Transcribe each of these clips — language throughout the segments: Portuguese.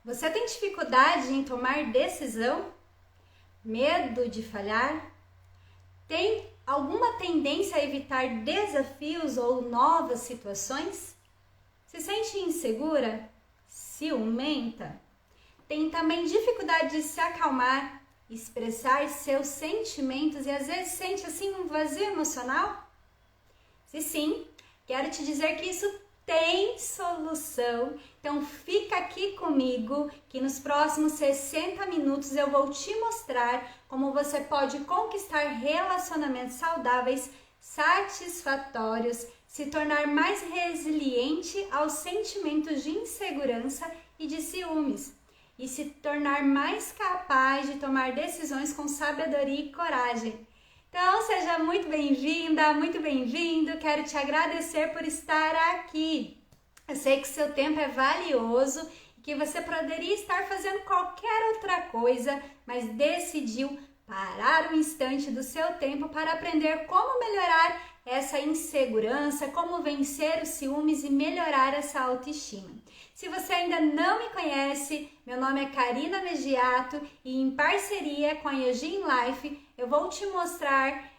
Você tem dificuldade em tomar decisão? Medo de falhar? Tem alguma tendência a evitar desafios ou novas situações? Se sente insegura? Ciumenta? Tem também dificuldade de se acalmar, expressar seus sentimentos e às vezes sente assim um vazio emocional? Se sim, quero te dizer que isso tem solução. Então fica aqui comigo que nos próximos 60 minutos eu vou te mostrar como você pode conquistar relacionamentos saudáveis, satisfatórios, se tornar mais resiliente aos sentimentos de insegurança e de ciúmes e se tornar mais capaz de tomar decisões com sabedoria e coragem. Então, seja muito bem-vinda, muito bem-vindo. Quero te agradecer por estar aqui. Eu sei que seu tempo é valioso e que você poderia estar fazendo qualquer outra coisa, mas decidiu parar um instante do seu tempo para aprender como melhorar essa insegurança, como vencer os ciúmes e melhorar essa autoestima. Se você ainda não me conhece, meu nome é Karina Mediato e em parceria com a Yojin Life eu vou te mostrar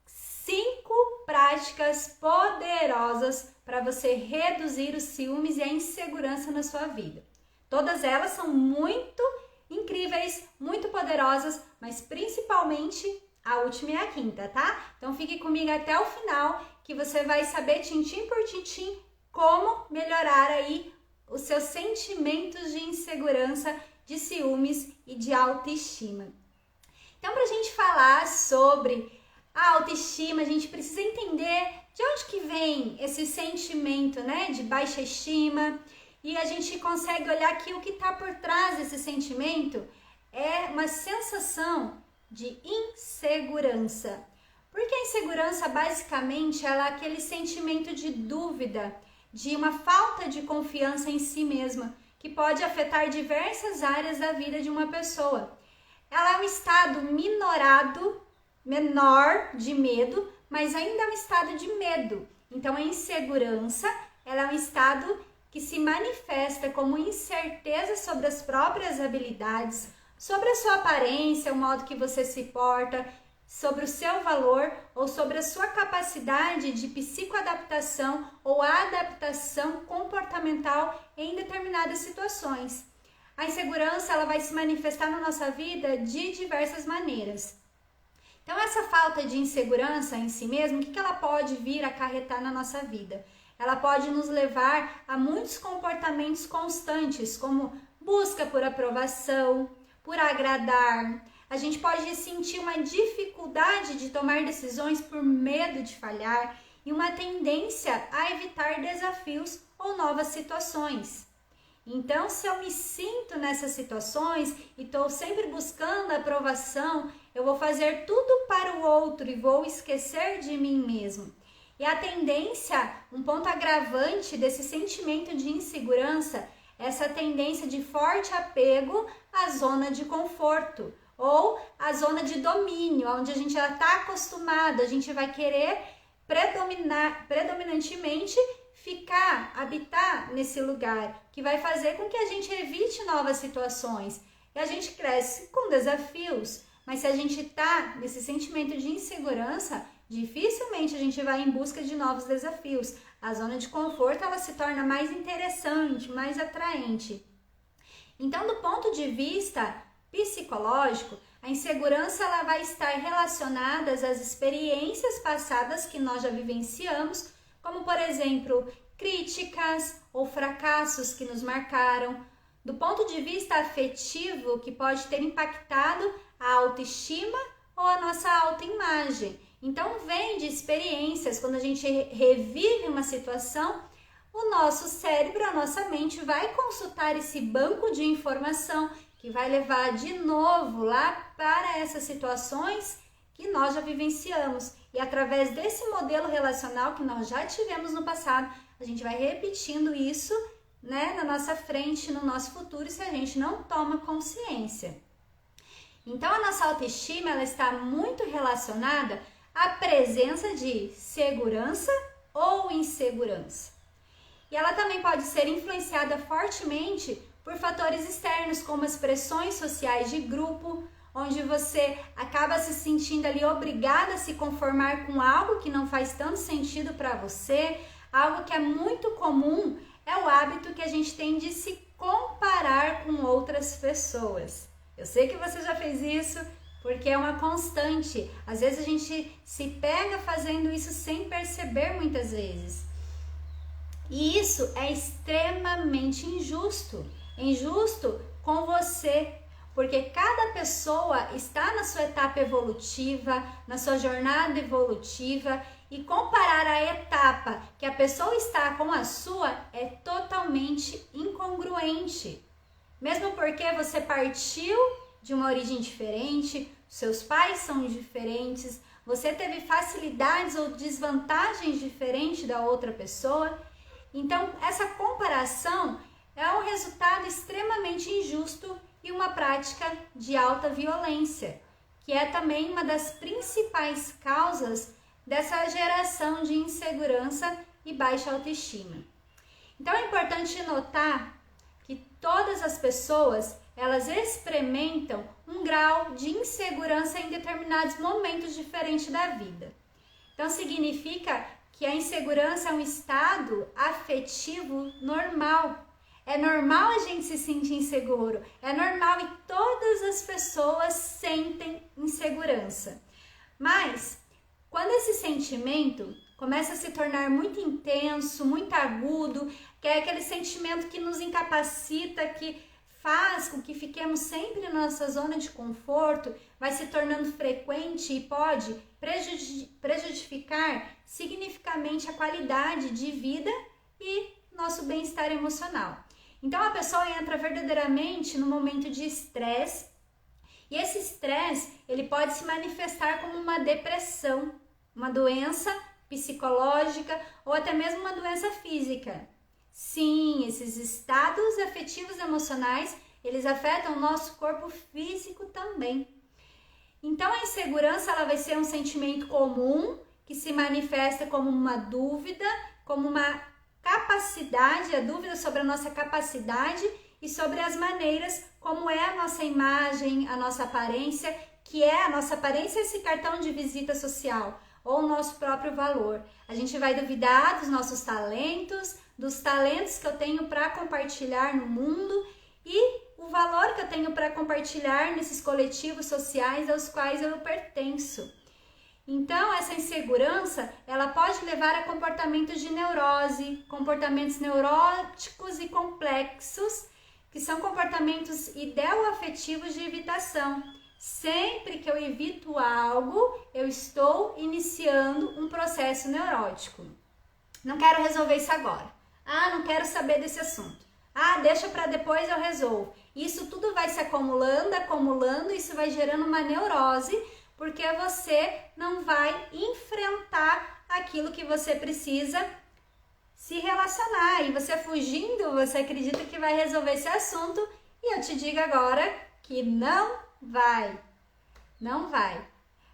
5 práticas poderosas para você reduzir os ciúmes e a insegurança na sua vida. Todas elas são muito incríveis, muito poderosas, mas principalmente a última e a quinta, tá? Então fique comigo até o final que você vai saber tintim por tintim como melhorar aí os seus sentimentos de insegurança, de ciúmes e de autoestima. Então, para a gente falar sobre a autoestima, a gente precisa entender de onde que vem esse sentimento, né, de baixa estima. E a gente consegue olhar aqui o que está por trás desse sentimento é uma sensação de insegurança. Porque a insegurança, basicamente, ela é aquele sentimento de dúvida, de uma falta de confiança em si mesma, que pode afetar diversas áreas da vida de uma pessoa. Ela é um estado menor de medo, mas ainda é um estado de medo. Então, a insegurança, ela é um estado que se manifesta como incerteza sobre as próprias habilidades, sobre a sua aparência, o modo que você se porta, sobre o seu valor ou sobre a sua capacidade de psicoadaptação ou adaptação comportamental em determinadas situações. A insegurança ela vai se manifestar na nossa vida de diversas maneiras. Então, essa falta de insegurança em si mesmo, o que ela pode vir a acarretar na nossa vida? Ela pode nos levar a muitos comportamentos constantes, como busca por aprovação, por agradar. A gente pode sentir uma dificuldade de tomar decisões por medo de falhar e uma tendência a evitar desafios ou novas situações. Então, se eu me sinto nessas situações e estou sempre buscando aprovação, eu vou fazer tudo para o outro e vou esquecer de mim mesmo. E a tendência, um ponto agravante desse sentimento de insegurança, essa tendência de forte apego à zona de conforto ou à zona de domínio, onde a gente já está acostumado, a gente vai querer predominantemente habitar nesse lugar, que vai fazer com que a gente evite novas situações. E a gente cresce com desafios, mas se a gente está nesse sentimento de insegurança, dificilmente a gente vai em busca de novos desafios. A zona de conforto ela se torna mais interessante, mais atraente. Então, do ponto de vista psicológico, a insegurança ela vai estar relacionada às experiências passadas que nós já vivenciamos, como, por exemplo, críticas ou fracassos que nos marcaram. Do ponto de vista afetivo, que pode ter impactado a autoestima ou a nossa autoimagem. Então, vem de experiências, quando a gente revive uma situação, o nosso cérebro, a nossa mente vai consultar esse banco de informação que vai levar de novo lá para essas situações que nós já vivenciamos. E através desse modelo relacional que nós já tivemos no passado, a gente vai repetindo isso, né, na nossa frente, no nosso futuro, se a gente não toma consciência. Então, a nossa autoestima ela está muito relacionada à presença de segurança ou insegurança. E ela também pode ser influenciada fortemente por fatores externos, como as pressões sociais de grupo, onde você acaba se sentindo ali obrigada a se conformar com algo que não faz tanto sentido para você. Algo que é muito comum é o hábito que a gente tem de se comparar com outras pessoas. Eu sei que você já fez isso, porque é uma constante. Às vezes a gente se pega fazendo isso sem perceber muitas vezes. E isso é extremamente injusto. Injusto com você, porque cada pessoa está na sua etapa evolutiva, na sua jornada evolutiva, e comparar a etapa que a pessoa está com a sua é totalmente incongruente. Mesmo porque você partiu de uma origem diferente, seus pais são diferentes, você teve facilidades ou desvantagens diferentes da outra pessoa. Então, essa comparação é um resultado extremamente injusto e uma prática de alta violência, que é também uma das principais causas dessa geração de insegurança e baixa autoestima. Então, é importante notar que todas as pessoas, elas experimentam um grau de insegurança em determinados momentos diferentes da vida. Então, significa que a insegurança é um estado afetivo normal. É normal a gente se sentir inseguro, é normal e todas as pessoas sentem insegurança. Mas, quando esse sentimento começa a se tornar muito intenso, muito agudo, que é aquele sentimento que nos incapacita, que faz com que fiquemos sempre na nossa zona de conforto, vai se tornando frequente e pode prejudicar significativamente a qualidade de vida e nosso bem-estar emocional. Então a pessoa entra verdadeiramente no momento de estresse, e esse estresse ele pode se manifestar como uma depressão, uma doença psicológica ou até mesmo uma doença física. Sim, esses estados afetivos emocionais, eles afetam o nosso corpo físico também. Então a insegurança ela vai ser um sentimento comum que se manifesta como uma dúvida, como uma capacidade, a dúvida sobre a nossa capacidade e sobre as maneiras como é a nossa imagem, a nossa aparência, que é a nossa aparência esse cartão de visita social ou o nosso próprio valor. A gente vai duvidar dos nossos talentos, dos talentos que eu tenho para compartilhar no mundo e o valor que eu tenho para compartilhar nesses coletivos sociais aos quais eu pertenço. Então, essa insegurança, ela pode levar a comportamentos de neurose, comportamentos neuróticos e complexos, que são comportamentos ideoafetivos de evitação. Sempre que eu evito algo, eu estou iniciando um processo neurótico. Não quero resolver isso agora. Não quero saber desse assunto. Deixa para depois eu resolvo. Isso tudo vai se acumulando, isso vai gerando uma neurose, porque você não vai enfrentar aquilo que você precisa se relacionar. E você fugindo, você acredita que vai resolver esse assunto, e eu te digo agora que não vai. Não vai.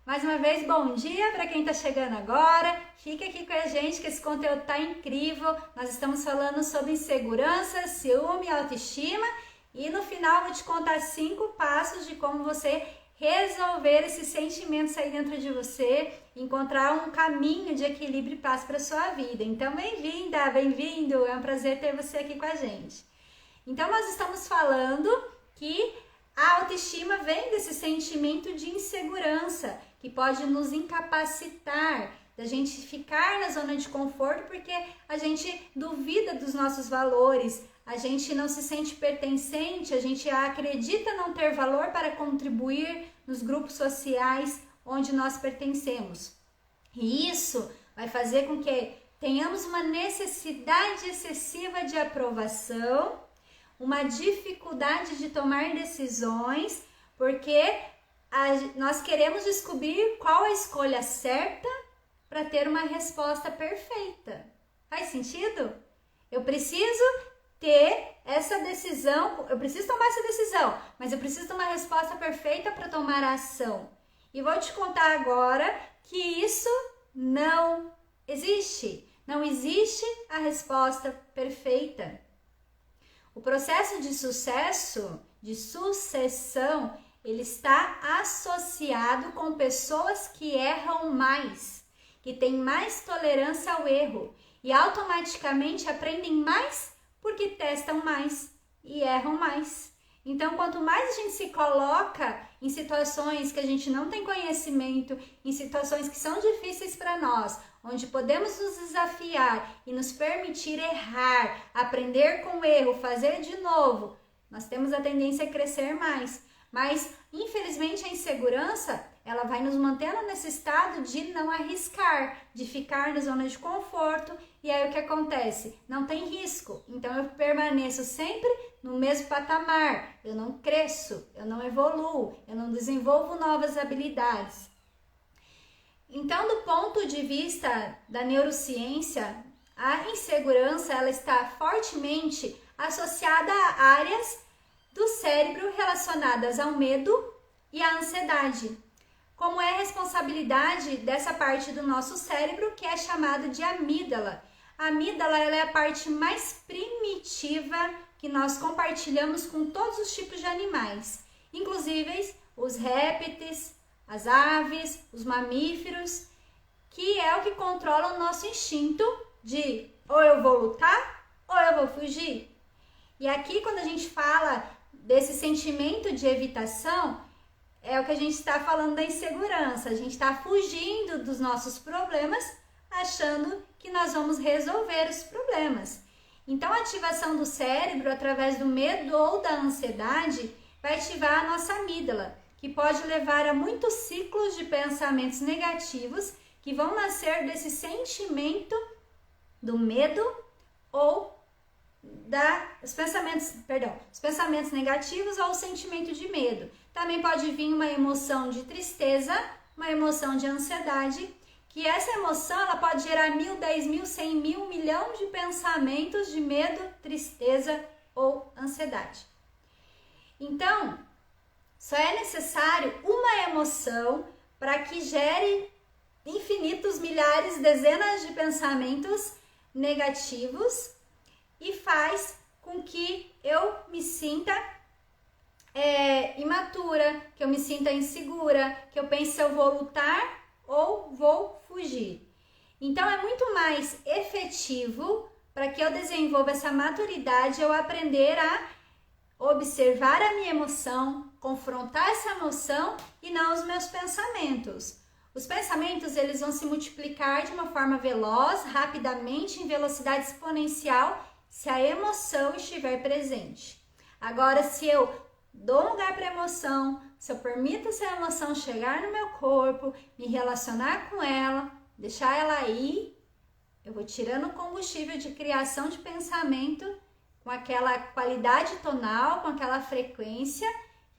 Mais uma vez, bom dia para quem está chegando agora. Fica aqui com a gente que esse conteúdo está incrível. Nós estamos falando sobre insegurança, ciúme e autoestima. E no final vou te contar 5 passos de como você resolver esses sentimentos aí dentro de você, encontrar um caminho de equilíbrio e paz para a sua vida. Então, bem-vinda, bem-vindo, é um prazer ter você aqui com a gente. Então, nós estamos falando que a autoestima vem desse sentimento de insegurança, que pode nos incapacitar, da gente ficar na zona de conforto, porque a gente duvida dos nossos valores, a gente não se sente pertencente, a gente acredita não ter valor para contribuir nos grupos sociais onde nós pertencemos. E isso vai fazer com que tenhamos uma necessidade excessiva de aprovação, uma dificuldade de tomar decisões, porque nós queremos descobrir qual a escolha certa para ter uma resposta perfeita. Faz sentido? Eu preciso ter essa decisão, eu preciso tomar essa decisão, mas eu preciso de uma resposta perfeita para tomar a ação. E vou te contar agora que isso não existe. Não existe a resposta perfeita. O processo de sucessão, ele está associado com pessoas que erram mais, que têm mais tolerância ao erro e automaticamente aprendem mais porque testam mais e erram mais. Então, quanto mais a gente se coloca em situações que a gente não tem conhecimento, em situações que são difíceis para nós, onde podemos nos desafiar e nos permitir errar, aprender com o erro, fazer de novo, nós temos a tendência a crescer mais. Mas, infelizmente, a insegurança, ela vai nos mantendo nesse estado de não arriscar, de ficar na zona de conforto. E aí o que acontece? Não tem risco. Então eu permaneço sempre no mesmo patamar. Eu não cresço, eu não evoluo, eu não desenvolvo novas habilidades. Então, do ponto de vista da neurociência, a insegurança ela está fortemente associada a áreas do cérebro relacionadas ao medo e à ansiedade, como é a responsabilidade dessa parte do nosso cérebro que é chamada de amígdala. A amígdala ela é a parte mais primitiva que nós compartilhamos com todos os tipos de animais, inclusive os répteis, as aves, os mamíferos, que é o que controla o nosso instinto de ou eu vou lutar ou eu vou fugir. E aqui quando a gente fala desse sentimento de evitação, é o que a gente está falando da insegurança. A gente está fugindo dos nossos problemas, achando que nós vamos resolver os problemas. Então, a ativação do cérebro através do medo ou da ansiedade vai ativar a nossa amígdala, que pode levar a muitos ciclos de pensamentos negativos que vão nascer desse sentimento do medo ou os pensamentos negativos ou o sentimento de medo. Também pode vir uma emoção de tristeza, uma emoção de ansiedade, que essa emoção ela pode gerar 1.000, 10.000, 100.000, 1 milhão de pensamentos de medo, tristeza ou ansiedade. Então, só é necessário uma emoção para que gere infinitos, milhares, dezenas de pensamentos negativos e faz com que eu me sinta imatura, que eu me sinta insegura, que eu pense se eu vou lutar ou vou fugir. Então é muito mais efetivo para que eu desenvolva essa maturidade, eu aprender a observar a minha emoção, confrontar essa emoção e não os meus pensamentos. Os pensamentos eles vão se multiplicar de uma forma veloz, rapidamente, em velocidade exponencial, se a emoção estiver presente. Agora, se eu dou lugar para a emoção, se eu permito essa emoção chegar no meu corpo, me relacionar com ela, deixar ela ir, eu vou tirando o combustível de criação de pensamento com aquela qualidade tonal, com aquela frequência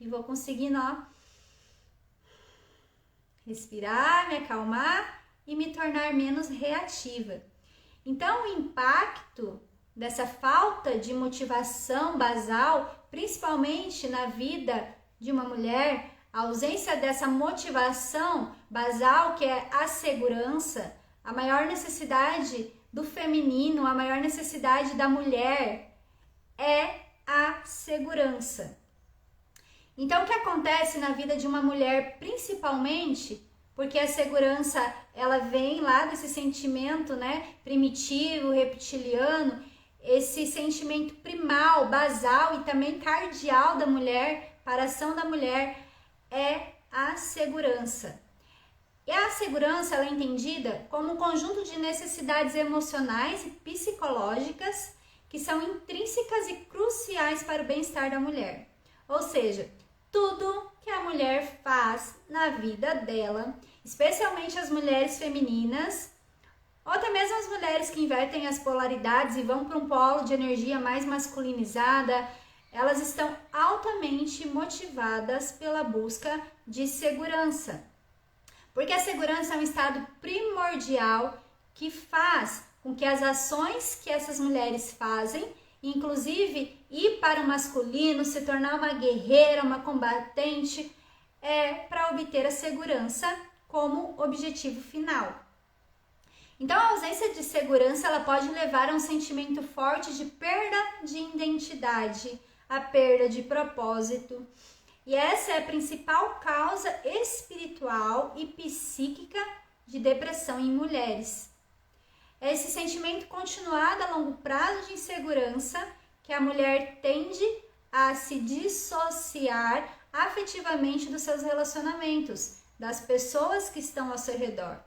e vou conseguindo, respirar, me acalmar e me tornar menos reativa. Então, o impacto dessa falta de motivação basal, principalmente na vida de uma mulher, a ausência dessa motivação basal, que é a segurança, a maior necessidade do feminino, a maior necessidade da mulher é a segurança. Então, o que acontece na vida de uma mulher, principalmente, porque a segurança, ela vem lá desse sentimento, primitivo, reptiliano, esse sentimento primal, basal e também cardial da mulher, para a ação da mulher, é a segurança. E a segurança ela é entendida como um conjunto de necessidades emocionais e psicológicas que são intrínsecas e cruciais para o bem-estar da mulher. Ou seja, tudo que a mulher faz na vida dela, especialmente as mulheres femininas, ou até mesmo as mulheres que invertem as polaridades e vão para um polo de energia mais masculinizada, elas estão altamente motivadas pela busca de segurança. Porque a segurança é um estado primordial que faz com que as ações que essas mulheres fazem, inclusive ir para o masculino, se tornar uma guerreira, uma combatente, é para obter a segurança como objetivo final. Então, a ausência de segurança ela pode levar a um sentimento forte de perda de identidade, a perda de propósito. E essa é a principal causa espiritual e psíquica de depressão em mulheres. É esse sentimento continuado a longo prazo de insegurança que a mulher tende a se dissociar afetivamente dos seus relacionamentos, das pessoas que estão ao seu redor.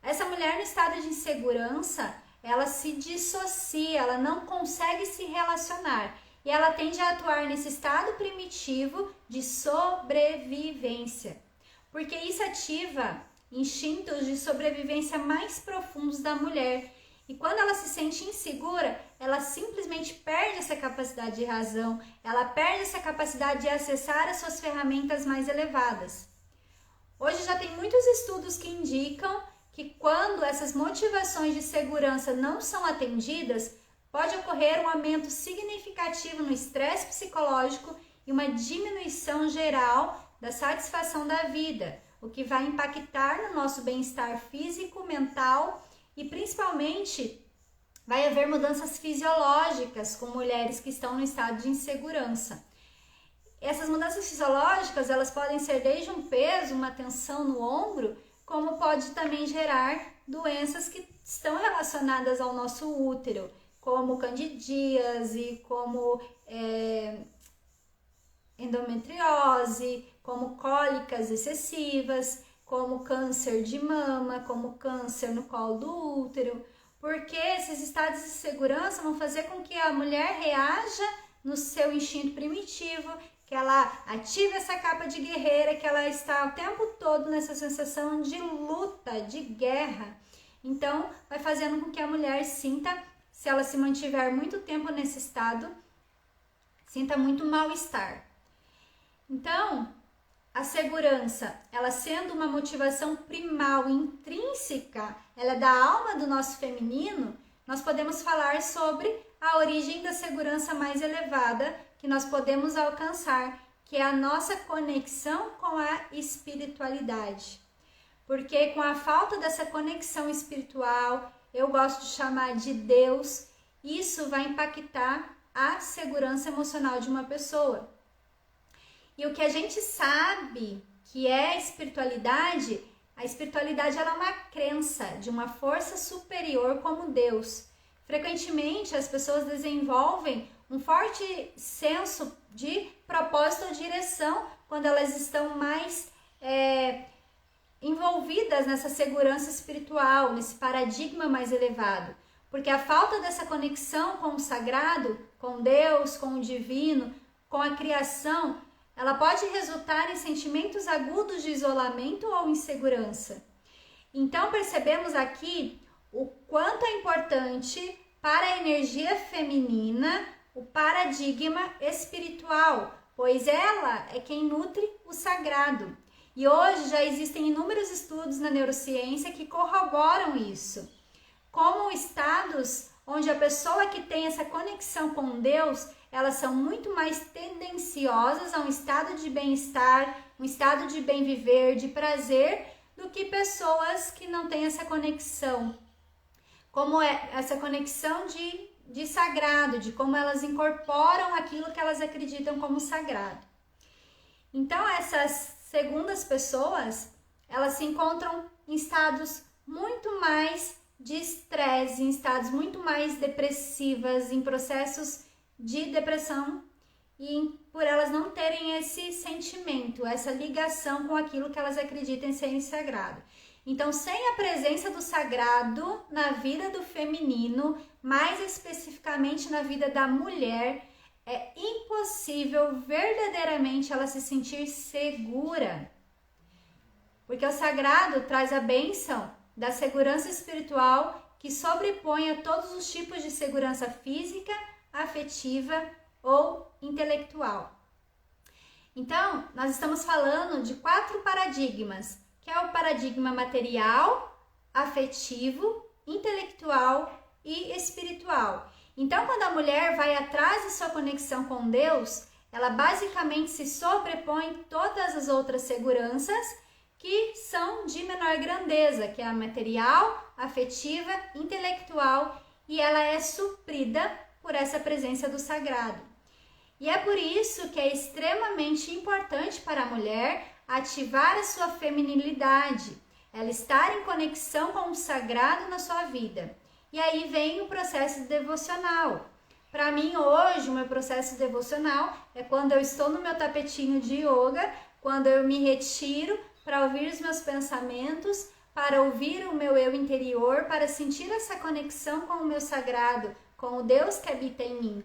Essa mulher no estado de insegurança, ela se dissocia, ela não consegue se relacionar e ela tende a atuar nesse estado primitivo de sobrevivência, porque isso ativa instintos de sobrevivência mais profundos da mulher. E quando ela se sente insegura, ela simplesmente perde essa capacidade de razão, ela perde essa capacidade de acessar as suas ferramentas mais elevadas. Hoje já tem muitos estudos que indicam que quando essas motivações de segurança não são atendidas, pode ocorrer um aumento significativo no estresse psicológico e uma diminuição geral da satisfação da vida, o que vai impactar no nosso bem-estar físico, mental e principalmente vai haver mudanças fisiológicas com mulheres que estão no estado de insegurança. Essas mudanças fisiológicas, elas podem ser desde um peso, uma tensão no ombro, como pode também gerar doenças que estão relacionadas ao nosso útero, como candidíase, como endometriose, como cólicas excessivas, como câncer de mama, como câncer no colo do útero, porque esses estados de segurança vão fazer com que a mulher reaja no seu instinto primitivo, que ela ative essa capa de guerreira, que ela está o tempo todo nessa sensação de luta, de guerra. Então, vai fazendo com que a mulher sinta, se ela se mantiver muito tempo nesse estado, sinta muito mal-estar. Então, a segurança, ela sendo uma motivação primal, intrínseca, ela é da alma do nosso feminino, nós podemos falar sobre a origem da segurança mais elevada que nós podemos alcançar, que é a nossa conexão com a espiritualidade. Porque com a falta dessa conexão espiritual, eu gosto de chamar de Deus, isso vai impactar a segurança emocional de uma pessoa. E o que a gente sabe que é a espiritualidade ela é uma crença de uma força superior como Deus. Frequentemente as pessoas desenvolvem um forte senso de propósito ou direção quando elas estão mais envolvidas nessa segurança espiritual, nesse paradigma mais elevado. Porque a falta dessa conexão com o sagrado, com Deus, com o divino, com a criação, ela pode resultar em sentimentos agudos de isolamento ou insegurança. Então percebemos aqui o quanto é importante para a energia feminina o paradigma espiritual, pois ela é quem nutre o sagrado. E hoje já existem inúmeros estudos na neurociência que corroboram isso. Como estados onde a pessoa que tem essa conexão com Deus, elas são muito mais tendenciosas a um estado de bem-estar, um estado de bem viver, de prazer, do que pessoas que não têm essa conexão. Como é essa conexão de sagrado, de como elas incorporam aquilo que elas acreditam como sagrado. Então, essas segundas pessoas, elas se encontram em estados muito mais de estresse, em estados muito mais depressivas, em processos de depressão, e por elas não terem esse sentimento, essa ligação com aquilo que elas acreditam ser sagrado. Então, sem a presença do sagrado na vida do feminino, mais especificamente na vida da mulher, é impossível verdadeiramente ela se sentir segura. Porque o sagrado traz a bênção da segurança espiritual que sobrepõe a todos os tipos de segurança física, afetiva ou intelectual. Então, nós estamos falando de 4 paradigmas, que é o paradigma material, afetivo, intelectual e espiritual. Então, quando a mulher vai atrás de sua conexão com Deus, ela basicamente se sobrepõe todas as outras seguranças que são de menor grandeza, que é a material, afetiva, intelectual e ela é suprida por essa presença do sagrado. E é por isso que é extremamente importante para a mulher ativar a sua feminilidade, ela estar em conexão com o sagrado na sua vida. E aí vem o processo devocional. Para mim, hoje, o meu processo devocional é quando eu estou no meu tapetinho de yoga, quando eu me retiro para ouvir os meus pensamentos, para ouvir o meu eu interior, para sentir essa conexão com o meu sagrado, com o Deus que habita em mim.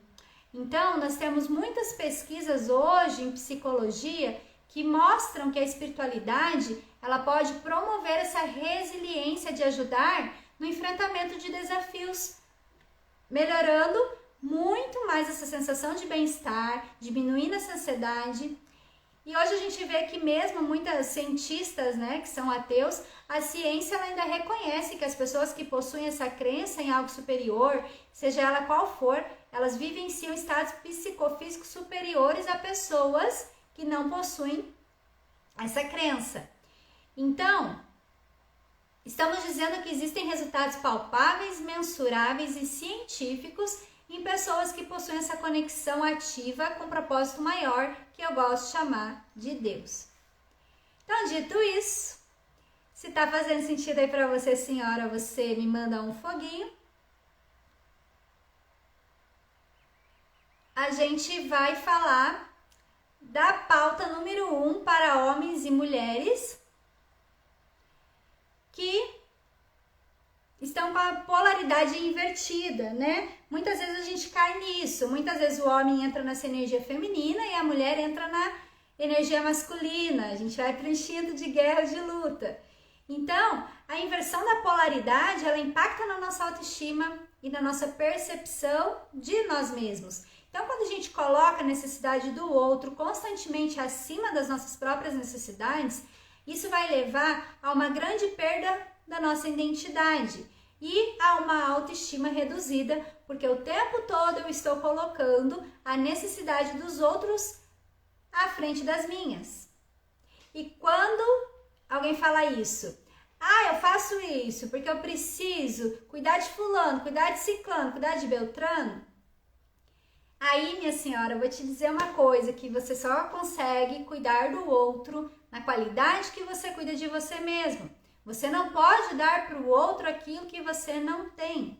Então, nós temos muitas pesquisas hoje em psicologia que mostram que a espiritualidade ela pode promover essa resiliência de ajudar no enfrentamento de desafios, melhorando muito mais essa sensação de bem-estar, diminuindo essa ansiedade. E hoje a gente vê que mesmo muitas cientistas, que são ateus, a ciência ela ainda reconhece que as pessoas que possuem essa crença em algo superior, seja ela qual for, elas vivenciam estados psicofísicos superiores a pessoas que não possuem essa crença. Então, estamos dizendo que existem resultados palpáveis, mensuráveis e científicos em pessoas que possuem essa conexão ativa com um propósito maior, que eu gosto de chamar de Deus. Então, dito isso, se tá fazendo sentido aí para você, senhora, você me manda um foguinho. A gente vai falar da pauta número 1 para homens e mulheres que estão com a polaridade invertida, Muitas vezes a gente cai nisso, muitas vezes o homem entra nessa energia feminina e a mulher entra na energia masculina, a gente vai para o instinto de guerra, de luta. Então, a inversão da polaridade, ela impacta na nossa autoestima e na nossa percepção de nós mesmos. Então, quando a gente coloca a necessidade do outro constantemente acima das nossas próprias necessidades, isso vai levar a uma grande perda da nossa identidade e a uma autoestima reduzida, porque o tempo todo eu estou colocando a necessidade dos outros à frente das minhas. E quando alguém fala isso, eu faço isso porque eu preciso cuidar de fulano, cuidar de ciclano, cuidar de beltrano, aí, minha senhora, eu vou te dizer uma coisa, que você só consegue cuidar do outro na qualidade que você cuida de você mesmo. Você não pode dar para o outro aquilo que você não tem.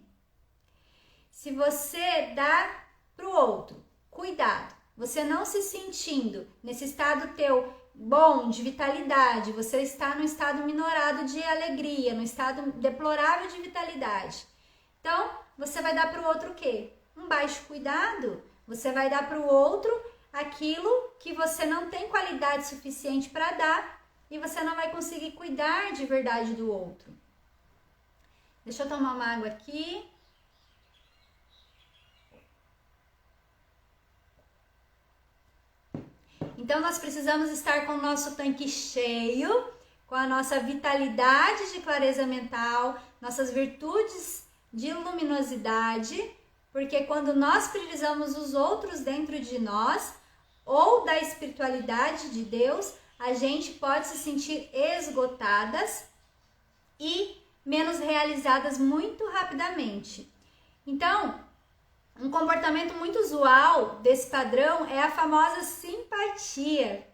Se você dá para o outro cuidado, você não se sentindo nesse estado teu bom, de vitalidade, você está no estado minorado de alegria, no estado deplorável de vitalidade. Então, você vai dar para o outro o quê? Um baixo cuidado. Você vai dar para o outro aquilo que você não tem qualidade suficiente para dar e você não vai conseguir cuidar de verdade do outro. Deixa eu tomar uma água aqui. Então, nós precisamos estar com o nosso tanque cheio, com a nossa vitalidade de clareza mental, nossas virtudes de luminosidade, porque quando nós priorizamos os outros dentro de nós, ou da espiritualidade de Deus, a gente pode se sentir esgotadas e menos realizadas muito rapidamente. Então, um comportamento muito usual desse padrão é a famosa simpatia.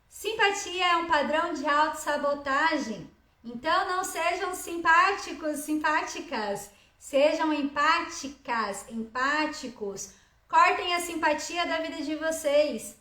Simpatia é um padrão de autossabotagem. Então, não sejam simpáticos, simpáticas. Sejam empáticas, empáticos. Cortem a simpatia da vida de vocês.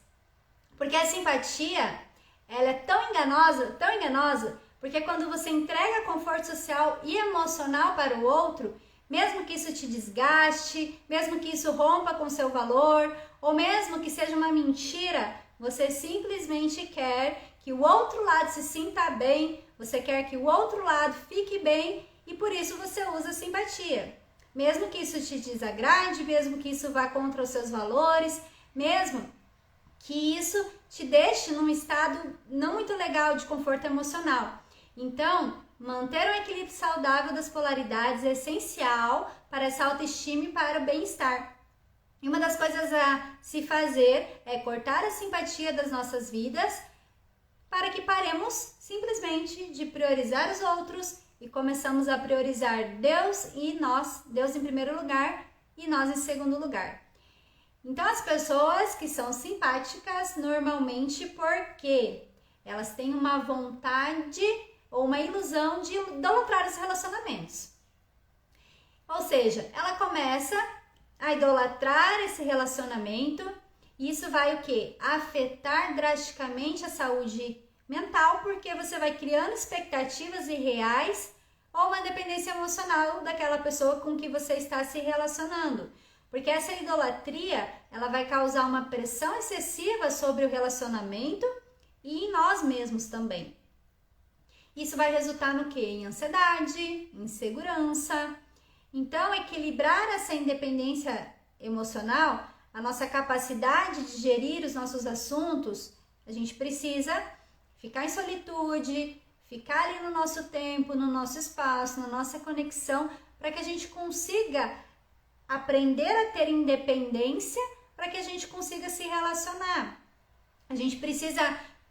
Porque a simpatia, ela é tão enganosa, porque quando você entrega conforto social e emocional para o outro, mesmo que isso te desgaste, mesmo que isso rompa com seu valor, ou mesmo que seja uma mentira, você simplesmente quer que o outro lado se sinta bem, você quer que o outro lado fique bem e por isso você usa simpatia. Mesmo que isso te desagrade, mesmo que isso vá contra os seus valores, mesmo que isso te deixe num estado não muito legal de conforto emocional. Então, manter um equilíbrio saudável das polaridades é essencial para essa autoestima e para o bem-estar. E uma das coisas a se fazer é cortar a simpatia das nossas vidas para que paremos simplesmente de priorizar os outros e começamos a priorizar Deus e nós, Deus em primeiro lugar e nós em segundo lugar. Então as pessoas que são simpáticas normalmente porque elas têm uma vontade ou uma ilusão de idolatrar os relacionamentos. Ou seja, ela começa a idolatrar esse relacionamento e isso vai o quê? Afetar drasticamente a saúde mental, porque você vai criando expectativas irreais ou uma dependência emocional daquela pessoa com que você está se relacionando. Porque essa idolatria, ela vai causar uma pressão excessiva sobre o relacionamento e em nós mesmos também. Isso vai resultar no quê? Em ansiedade, insegurança. Então, equilibrar essa independência emocional, a nossa capacidade de gerir os nossos assuntos, a gente precisa ficar em solitude, ficar ali no nosso tempo, no nosso espaço, na nossa conexão, para que a gente consiga aprender a ter independência, para que a gente consiga se relacionar. A gente precisa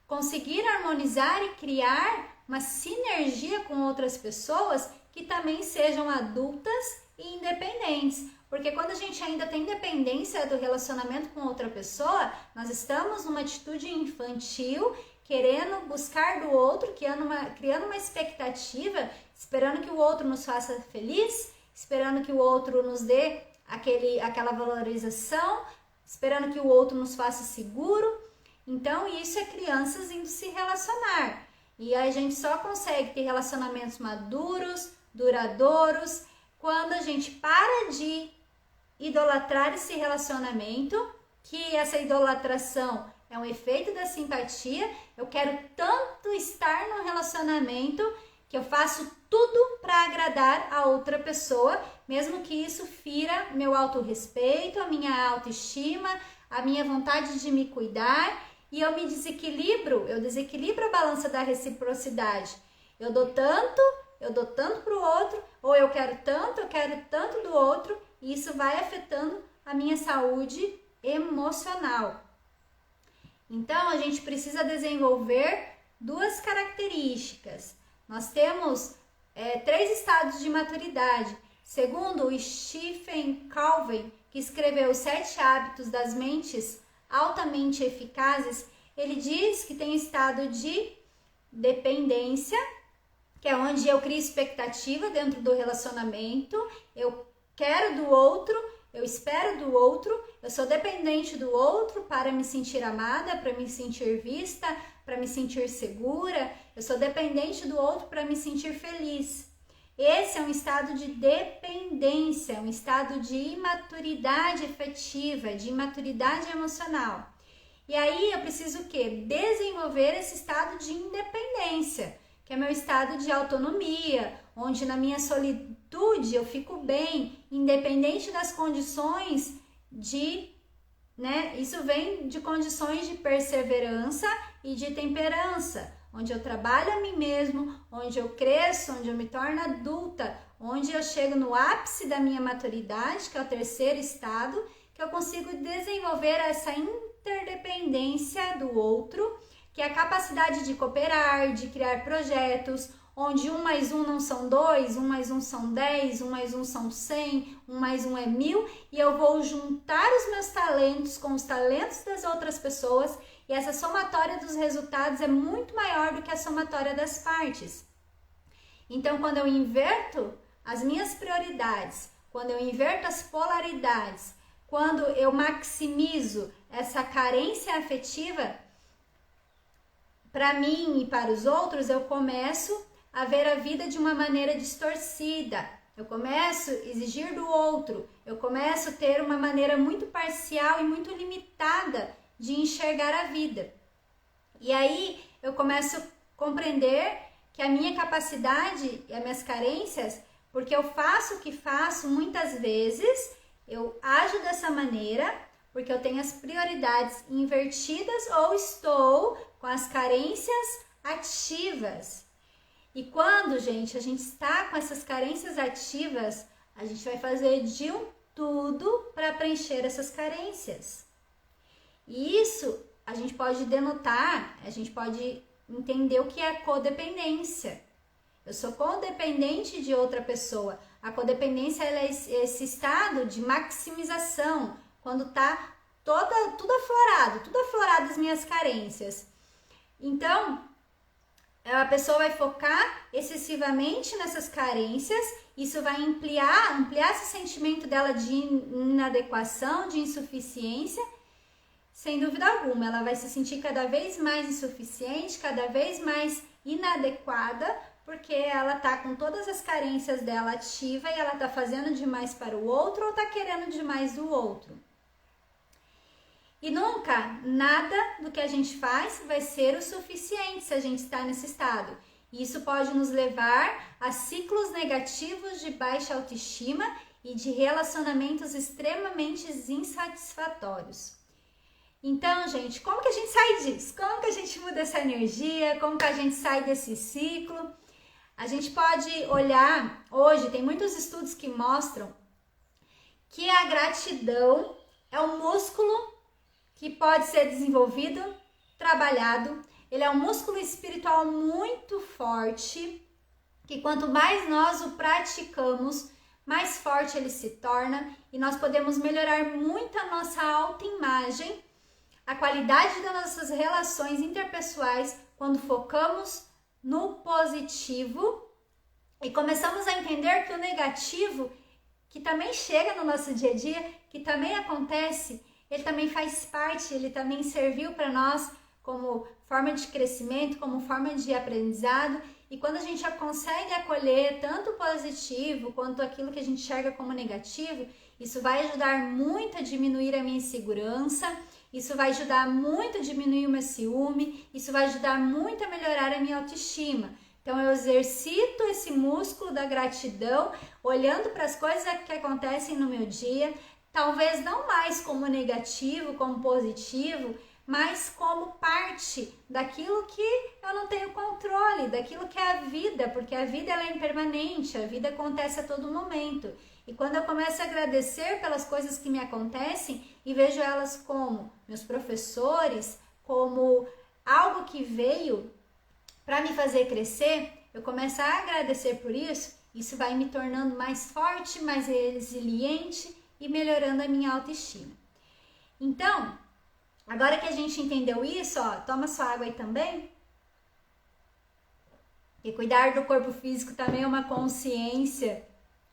conseguir harmonizar e criar uma sinergia com outras pessoas que também sejam adultas e independentes. Porque quando a gente ainda tem dependência do relacionamento com outra pessoa, nós estamos numa atitude infantil, querendo buscar do outro, criando uma expectativa, esperando que o outro nos faça feliz, esperando que o outro nos dê aquela valorização, esperando que o outro nos faça seguro. Então, isso é crianças indo se relacionar. E a gente só consegue ter relacionamentos maduros, duradouros, quando a gente para de idolatrar esse relacionamento, que essa idolatração é um efeito da simpatia. Eu quero tanto estar no relacionamento que eu faço tudo para agradar a outra pessoa, mesmo que isso fira meu autorrespeito, a minha autoestima, a minha vontade de me cuidar, e eu desequilibro a balança da reciprocidade. Eu dou tanto para o outro, ou eu quero tanto do outro, e isso vai afetando a minha saúde emocional. Então, a gente precisa desenvolver duas características. Nós temos 3 estados de maturidade. Segundo o Stephen Covey, que escreveu os 7 hábitos das mentes altamente eficazes, ele diz que tem estado de dependência, que é onde eu crio expectativa dentro do relacionamento, eu quero do outro, eu espero do outro, eu sou dependente do outro para me sentir amada, para me sentir vista, para me sentir segura, eu sou dependente do outro para me sentir feliz. Esse é um estado de dependência, um estado de imaturidade afetiva, de imaturidade emocional. E aí eu preciso o quê? Desenvolver esse estado de independência, que é meu estado de autonomia, onde na minha solitude eu fico bem, independente das condições isso vem de condições de perseverança e de temperança, onde eu trabalho a mim mesmo, onde eu cresço, onde eu me torno adulta, onde eu chego no ápice da minha maturidade, que é o 3º estado, que eu consigo desenvolver essa interdependência do outro, que é a capacidade de cooperar, de criar projetos, onde 1 mais 1 não são 2, 1 mais 1 são 10, 1 mais 1 são 100, 1 mais 1 é 1000, e eu vou juntar os meus talentos com os talentos das outras pessoas, e essa somatória dos resultados é muito maior do que a somatória das partes. Então, quando eu inverto as minhas prioridades, quando eu inverto as polaridades, quando eu maximizo essa carência afetiva, para mim e para os outros, eu começo a ver a vida de uma maneira distorcida. Eu começo a exigir do outro, eu começo a ter uma maneira muito parcial e muito limitada de enxergar a vida. E aí eu começo a compreender que a minha capacidade e as minhas carências, porque eu faço o que faço muitas vezes, eu ajo dessa maneira, porque eu tenho as prioridades invertidas ou estou com as carências ativas. E quando, gente, a gente está com essas carências ativas, a gente vai fazer de tudo para preencher essas carências. E isso a gente pode denotar, a gente pode entender o que é codependência. Eu sou codependente de outra pessoa. A codependência ela é esse estado de maximização, quando tá tudo aflorado as minhas carências. Então, a pessoa vai focar excessivamente nessas carências, isso vai ampliar esse sentimento dela de inadequação, de insuficiência. Sem dúvida alguma, ela vai se sentir cada vez mais insuficiente, cada vez mais inadequada, porque ela tá com todas as carências dela ativa e ela tá fazendo demais para o outro ou tá querendo demais do outro. E nunca nada do que a gente faz vai ser o suficiente se a gente está nesse estado. E isso pode nos levar a ciclos negativos de baixa autoestima e de relacionamentos extremamente insatisfatórios. Então, gente, como que a gente sai disso? Como que a gente muda essa energia? Como que a gente sai desse ciclo? A gente pode olhar, hoje tem muitos estudos que mostram que a gratidão é um músculo que pode ser desenvolvido, trabalhado. Ele é um músculo espiritual muito forte, que quanto mais nós o praticamos, mais forte ele se torna e nós podemos melhorar muito a nossa autoimagem, a qualidade das nossas relações interpessoais quando focamos no positivo e começamos a entender que o negativo, que também chega no nosso dia a dia, que também acontece, ele também faz parte, ele também serviu para nós como forma de crescimento, como forma de aprendizado. E quando a gente já consegue acolher tanto o positivo quanto aquilo que a gente enxerga como negativo, isso vai ajudar muito a diminuir a minha insegurança, isso vai ajudar muito a diminuir o meu ciúme, isso vai ajudar muito a melhorar a minha autoestima. Então eu exercito esse músculo da gratidão, olhando para as coisas que acontecem no meu dia, talvez não mais como negativo, como positivo, mas como parte daquilo que eu não tenho controle, daquilo que é a vida, porque a vida ela é impermanente, a vida acontece a todo momento. E quando eu começo a agradecer pelas coisas que me acontecem e vejo elas como meus professores, como algo que veio para me fazer crescer, eu começo a agradecer por isso, isso vai me tornando mais forte, mais resiliente e melhorando a minha autoestima. Então, agora que a gente entendeu isso, ó, toma sua água aí também. E cuidar do corpo físico também é uma consciência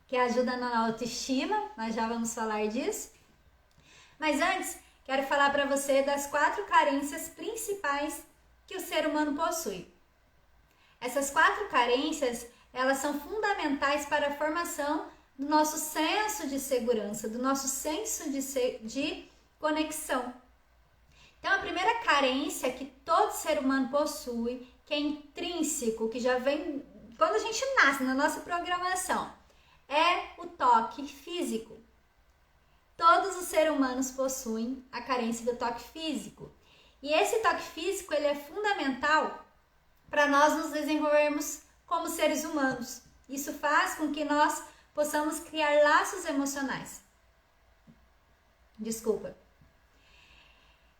que ajuda na autoestima, nós já vamos falar disso. Mas antes, quero falar para você das 4 carências principais que o ser humano possui. Essas 4 carências, elas são fundamentais para a formação do nosso senso de segurança, do nosso senso de conexão. Então, a primeira carência que todo ser humano possui, que é intrínseco, que já vem quando a gente nasce, na nossa programação, é o toque físico. Todos os seres humanos possuem a carência do toque físico. E esse toque físico ele é fundamental para nós nos desenvolvermos como seres humanos. Isso faz com que nós possamos criar laços emocionais. Desculpa.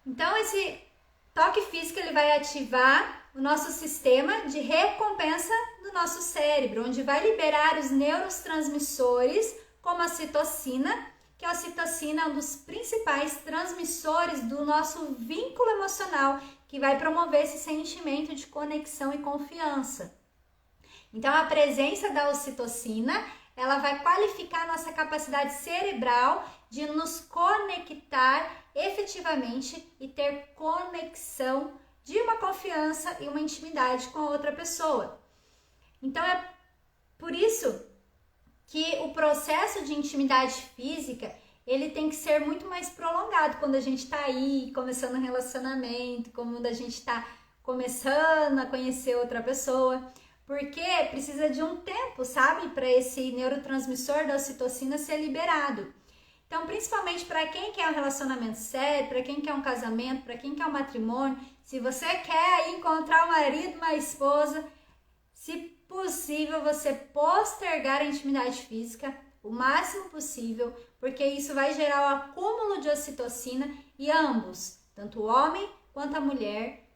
Então, esse toque físico ele vai ativar o nosso sistema de recompensa do nosso cérebro, onde vai liberar os neurotransmissores, como a citocina, que a citocina é um dos principais transmissores do nosso vínculo emocional, que vai promover esse sentimento de conexão e confiança. Então, a presença da ocitocina, ela vai qualificar a nossa capacidade cerebral de nos conectar efetivamente e ter conexão de uma confiança e uma intimidade com a outra pessoa. Então, é por isso que o processo de intimidade física, ele tem que ser muito mais prolongado quando a gente está aí, começando um relacionamento, quando a gente está começando a conhecer outra pessoa, porque precisa de um tempo, sabe, para esse neurotransmissor da ocitocina ser liberado. Então, principalmente para quem quer um relacionamento sério, para quem quer um casamento, para quem quer um matrimônio, se você quer encontrar um marido, uma esposa, se possível, você postergar a intimidade física o máximo possível, porque isso vai gerar o acúmulo de ocitocina e ambos, tanto o homem quanto a mulher,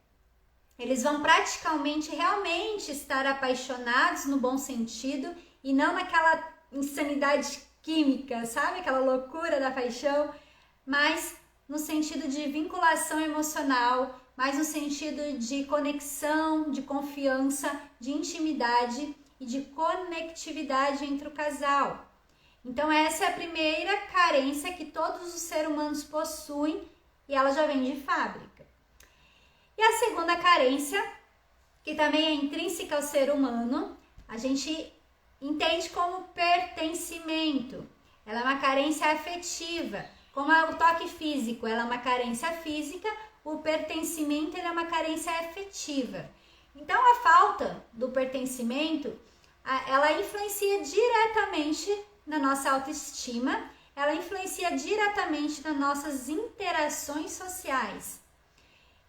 eles vão praticamente realmente estar apaixonados no bom sentido e não naquela insanidade química, sabe? Aquela loucura da paixão, mas no sentido de vinculação emocional, mas no sentido de conexão, de confiança, de intimidade e de conectividade entre o casal. Então essa é a primeira carência que todos os seres humanos possuem e ela já vem de fábrica. E a segunda carência, que também é intrínseca ao ser humano, a gente entende como pertencimento. Ela é uma carência afetiva, como é o toque físico, ela é uma carência física, o pertencimento ele é uma carência afetiva. Então a falta do pertencimento, ela influencia diretamente na nossa autoestima, ela influencia diretamente nas nossas interações sociais.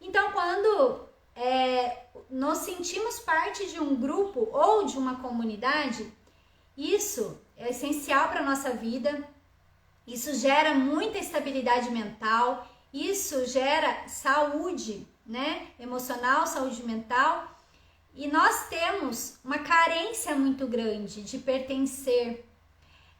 Então, quando nós sentimos parte de um grupo ou de uma comunidade, isso é essencial para a nossa vida, isso gera muita estabilidade mental, isso gera saúde, né, emocional, saúde mental, e nós temos uma carência muito grande de pertencer.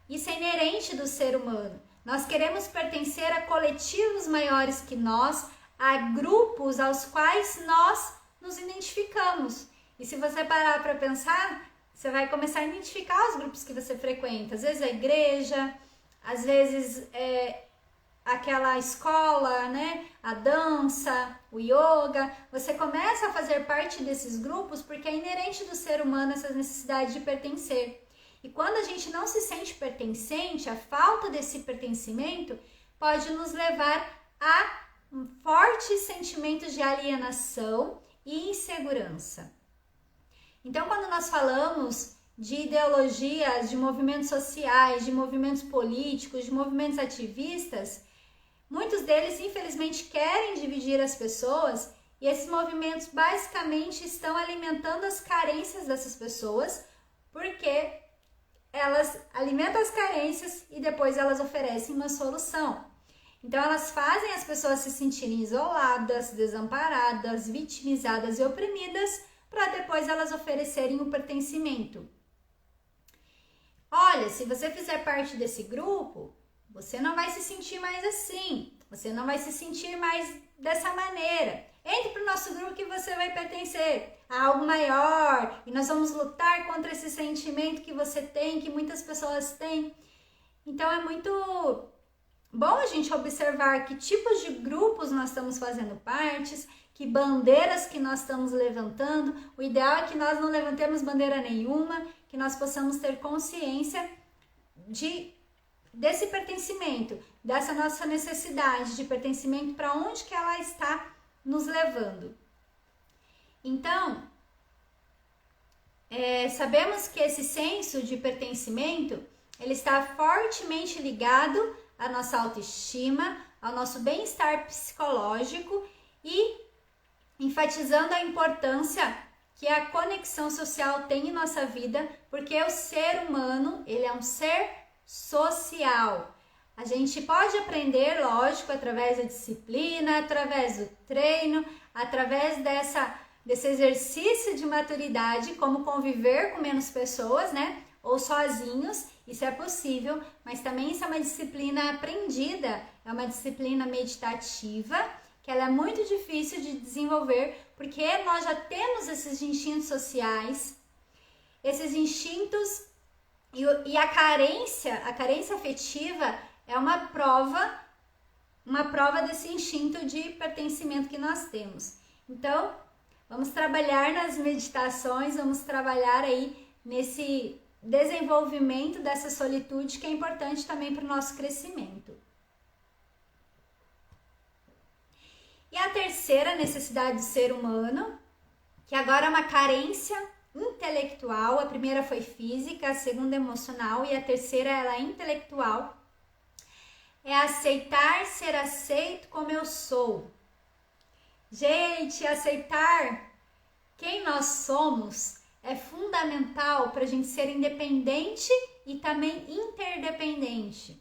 Isso é inerente do ser humano. Nós queremos pertencer a coletivos maiores que nós, a grupos aos quais nós nos identificamos. E se você parar para pensar, você vai começar a identificar os grupos que você frequenta. Às vezes a igreja, às vezes aquela escola, né? A dança, o yoga. Você começa a fazer parte desses grupos porque é inerente do ser humano essa necessidade de pertencer. E quando a gente não se sente pertencente, a falta desse pertencimento pode nos levar a fortes sentimentos de alienação e insegurança. Então, quando nós falamos de ideologias, de movimentos sociais, de movimentos políticos, de movimentos ativistas, muitos deles, infelizmente, querem dividir as pessoas e esses movimentos basicamente estão alimentando as carências dessas pessoas, porque elas alimentam as carências e depois elas oferecem uma solução. Então, elas fazem as pessoas se sentirem isoladas, desamparadas, vitimizadas e oprimidas, para depois elas oferecerem o pertencimento. Olha, se você fizer parte desse grupo, você não vai se sentir mais assim, você não vai se sentir mais dessa maneira. Entre para o nosso grupo que você vai pertencer a algo maior e nós vamos lutar contra esse sentimento que você tem, que muitas pessoas têm. Então, é muito bom a gente observar que tipos de grupos nós estamos fazendo parte, que bandeiras que nós estamos levantando. O ideal é que nós não levantemos bandeira nenhuma, que nós possamos ter consciência desse pertencimento, dessa nossa necessidade de pertencimento, para onde que ela está nos levando. Então, sabemos que esse senso de pertencimento, ele está fortemente ligado à nossa autoestima, ao nosso bem-estar psicológico e enfatizando a importância que a conexão social tem em nossa vida, porque o ser humano, ele é um ser social. A gente pode aprender, lógico, através da disciplina, através do treino, através desse exercício de maturidade, como conviver com menos pessoas, né? Ou sozinhos, isso é possível, mas também isso é uma disciplina aprendida, é uma disciplina meditativa, que ela é muito difícil de desenvolver, porque nós já temos esses instintos sociais, esses instintos e a carência afetiva é uma prova desse instinto de pertencimento que nós temos. Então, vamos trabalhar nas meditações, vamos trabalhar aí nesse desenvolvimento dessa solitude que é importante também para o nosso crescimento. E a terceira necessidade do ser humano, que agora é uma carência intelectual, a primeira foi física, a segunda emocional e a terceira ela é intelectual, é aceitar ser aceito como eu sou. Gente, aceitar quem nós somos é fundamental para a gente ser independente e também interdependente.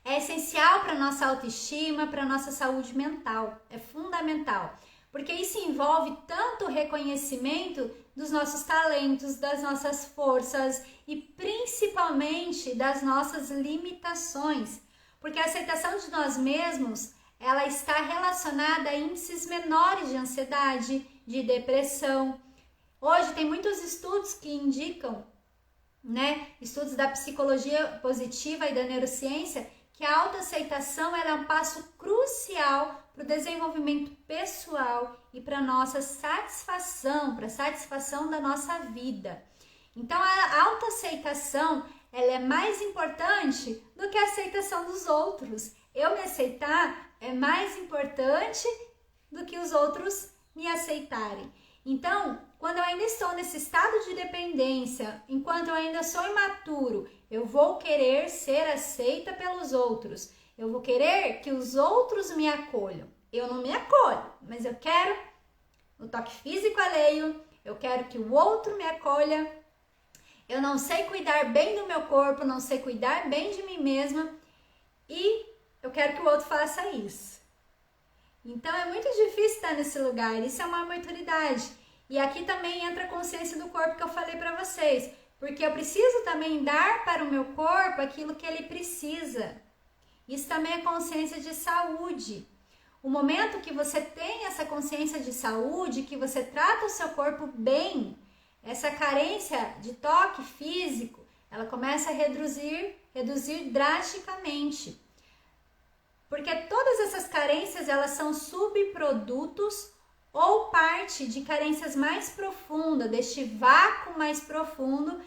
É essencial para a nossa autoestima, para a nossa saúde mental. É fundamental. porque isso envolve tanto o reconhecimento dos nossos talentos, das nossas forças e principalmente das nossas limitações, porque a aceitação de nós mesmos, ela está relacionada a índices menores de ansiedade, de depressão. Hoje tem muitos estudos que indicam, estudos da psicologia positiva e da neurociência, que a autoaceitação é um passo crucial para o desenvolvimento pessoal e para a nossa satisfação, para a satisfação da nossa vida. Então, a autoaceitação, ela é mais importante do que a aceitação dos outros. Eu me aceitar é mais importante do que os outros me aceitarem. Então, quando eu ainda estou nesse estado de dependência, enquanto eu ainda sou imaturo, eu vou querer ser aceita pelos outros. Eu vou querer que os outros me acolham. Eu não me acolho, mas eu quero o toque físico alheio, eu quero que o outro me acolha. Eu não sei cuidar bem do meu corpo, não sei cuidar bem de mim mesma e eu quero que o outro faça isso. Então é muito difícil estar nesse lugar, isso é uma maturidade. E aqui também entra a consciência do corpo que eu falei para vocês, porque eu preciso também dar para o meu corpo aquilo que ele precisa. Isso também é consciência de saúde. O momento que você tem essa consciência de saúde, que você trata o seu corpo bem, essa carência de toque físico, ela começa a reduzir drasticamente. Porque todas essas carências, elas são subprodutos ou parte de carências mais profundas, deste vácuo mais profundo,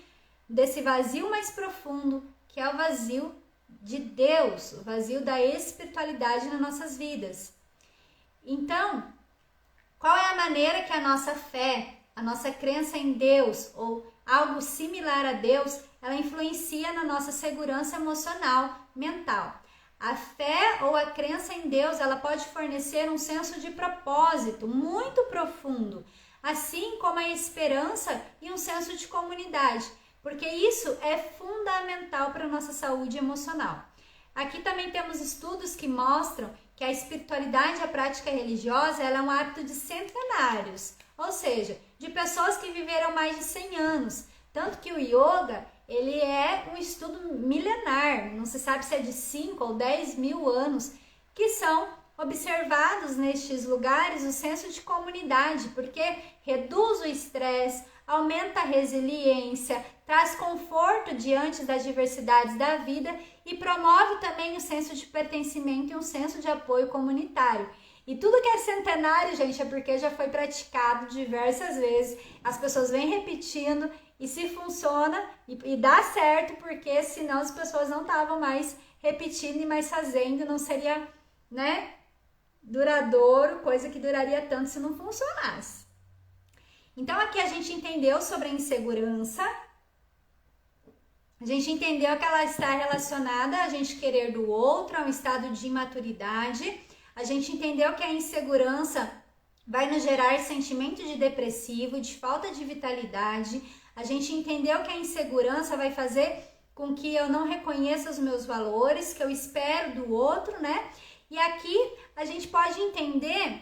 desse vazio mais profundo, que é o vazio de Deus, o vazio da espiritualidade nas nossas vidas. Então, qual é a maneira que a nossa fé, a nossa crença em Deus ou algo similar a Deus, ela influencia na nossa segurança emocional, mental? A fé ou a crença em Deus, ela pode fornecer um senso de propósito muito profundo, assim como a esperança e um senso de comunidade, porque isso é fundamental para a nossa saúde emocional. Aqui também temos estudos que mostram que a espiritualidade e a prática religiosa, ela é um hábito de centenários, ou seja, de pessoas que viveram mais de 100 anos, tanto que o yoga, ele é um estudo milenar, não se sabe se é de 5 ou 10 mil anos, que são observados nestes lugares o senso de comunidade, porque reduz o estresse, aumenta a resiliência, traz conforto diante das diversidades da vida e promove também o senso de pertencimento e um senso de apoio comunitário. E tudo que é centenário, gente, é porque já foi praticado diversas vezes, as pessoas vêm repetindo. E se funciona e dá certo, porque senão as pessoas não estavam mais repetindo e mais fazendo, não seria, duradouro, coisa que duraria tanto se não funcionasse. Então aqui a gente entendeu sobre a insegurança, a gente entendeu que ela está relacionada a gente querer do outro, a um estado de imaturidade, a gente entendeu que a insegurança vai nos gerar sentimento de depressivo, de falta de vitalidade. A gente entendeu que a insegurança vai fazer com que eu não reconheça os meus valores, que eu espero do outro, E aqui a gente pode entender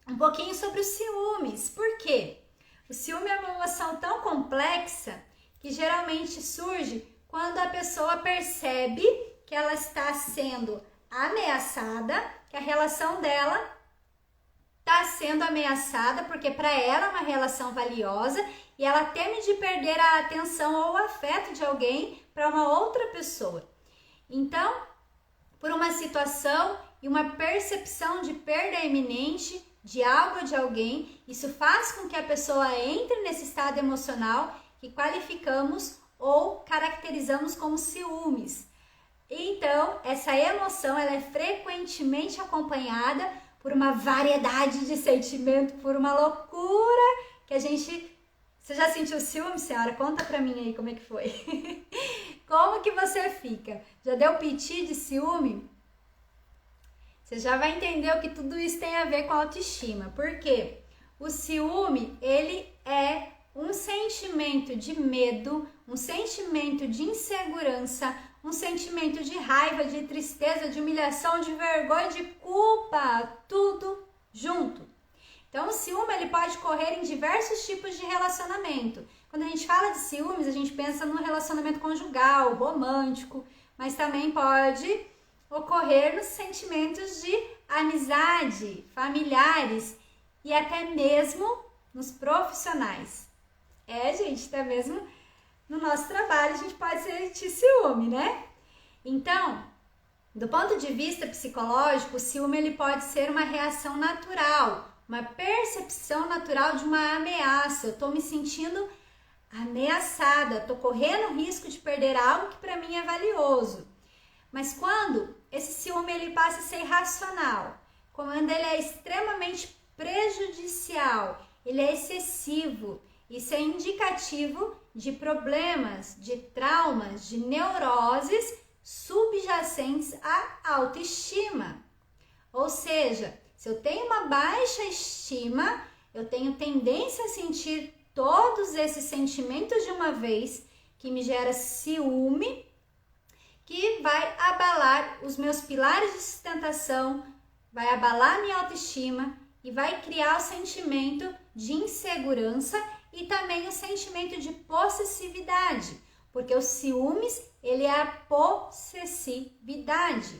um pouquinho sobre os ciúmes. Por quê? O ciúme é uma emoção tão complexa que geralmente surge quando a pessoa percebe que ela está sendo ameaçada, que a relação dela está sendo ameaçada, porque para ela é uma relação valiosa e ela teme de perder a atenção ou o afeto de alguém para uma outra pessoa. Então, por uma situação e uma percepção de perda iminente de algo ou de alguém, isso faz com que a pessoa entre nesse estado emocional que qualificamos ou caracterizamos como ciúmes. Então, essa emoção ela é frequentemente acompanhada por uma variedade de sentimento, por uma loucura que a gente... Você já sentiu ciúme, senhora? Conta pra mim aí como é que foi. Como que você fica? Já deu piti de ciúme? Você já vai entender o que tudo isso tem a ver com a autoestima. Por quê? O ciúme, ele é um sentimento de medo, um sentimento de insegurança, um sentimento de raiva, de tristeza, de humilhação, de vergonha, de culpa, tudo junto. Então, o ciúme ele pode ocorrer em diversos tipos de relacionamento. Quando a gente fala de ciúmes, a gente pensa no relacionamento conjugal, romântico, mas também pode ocorrer nos sentimentos de amizade, familiares e até mesmo nos profissionais. Gente, até mesmo no nosso trabalho a gente pode sentir ciúme, né? Então, do ponto de vista psicológico, o ciúme ele pode ser uma reação natural, uma percepção natural de uma ameaça. Eu estou me sentindo ameaçada, estou correndo risco de perder algo que para mim é valioso. Mas quando esse ciúme ele passa a ser irracional, quando ele é extremamente prejudicial, ele é excessivo, isso é indicativo de problemas, de traumas, de neuroses subjacentes à autoestima. Ou seja, se eu tenho uma baixa estima, eu tenho tendência a sentir todos esses sentimentos de uma vez, que me gera ciúme, que vai abalar os meus pilares de sustentação, vai abalar minha autoestima e vai criar o sentimento de insegurança e também o sentimento de possessividade, porque os ciúmes, ele é a possessividade.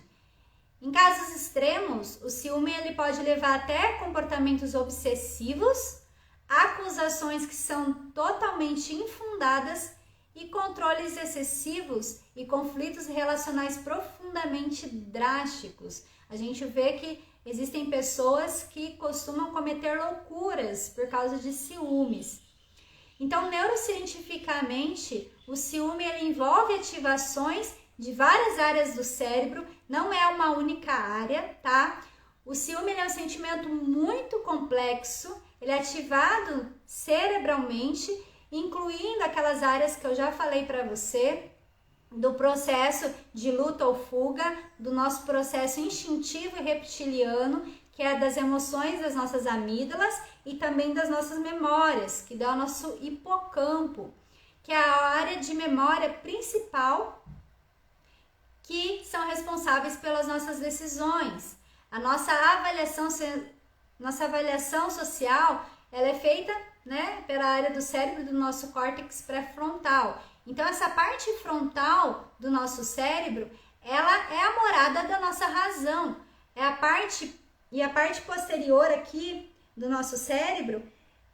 Em casos extremos, o ciúme ele pode levar até comportamentos obsessivos, acusações que são totalmente infundadas e controles excessivos e conflitos relacionais profundamente drásticos. A gente vê que existem pessoas que costumam cometer loucuras por causa de ciúmes. Então, neurocientificamente, o ciúme ele envolve ativações de várias áreas do cérebro, não é uma única área, tá? O ciúme ele é um sentimento muito complexo, ele é ativado cerebralmente, incluindo aquelas áreas que eu já falei para você, do processo de luta ou fuga, do nosso processo instintivo e reptiliano, que é das emoções das nossas amígdalas e também das nossas memórias, que dá o nosso hipocampo, que é a área de memória principal que são responsáveis pelas nossas decisões. A nossa avaliação social, ela é feita, né, pela área do cérebro do nosso córtex pré-frontal. Então, essa parte frontal do nosso cérebro, ela é a morada da nossa razão. A parte posterior aqui do nosso cérebro,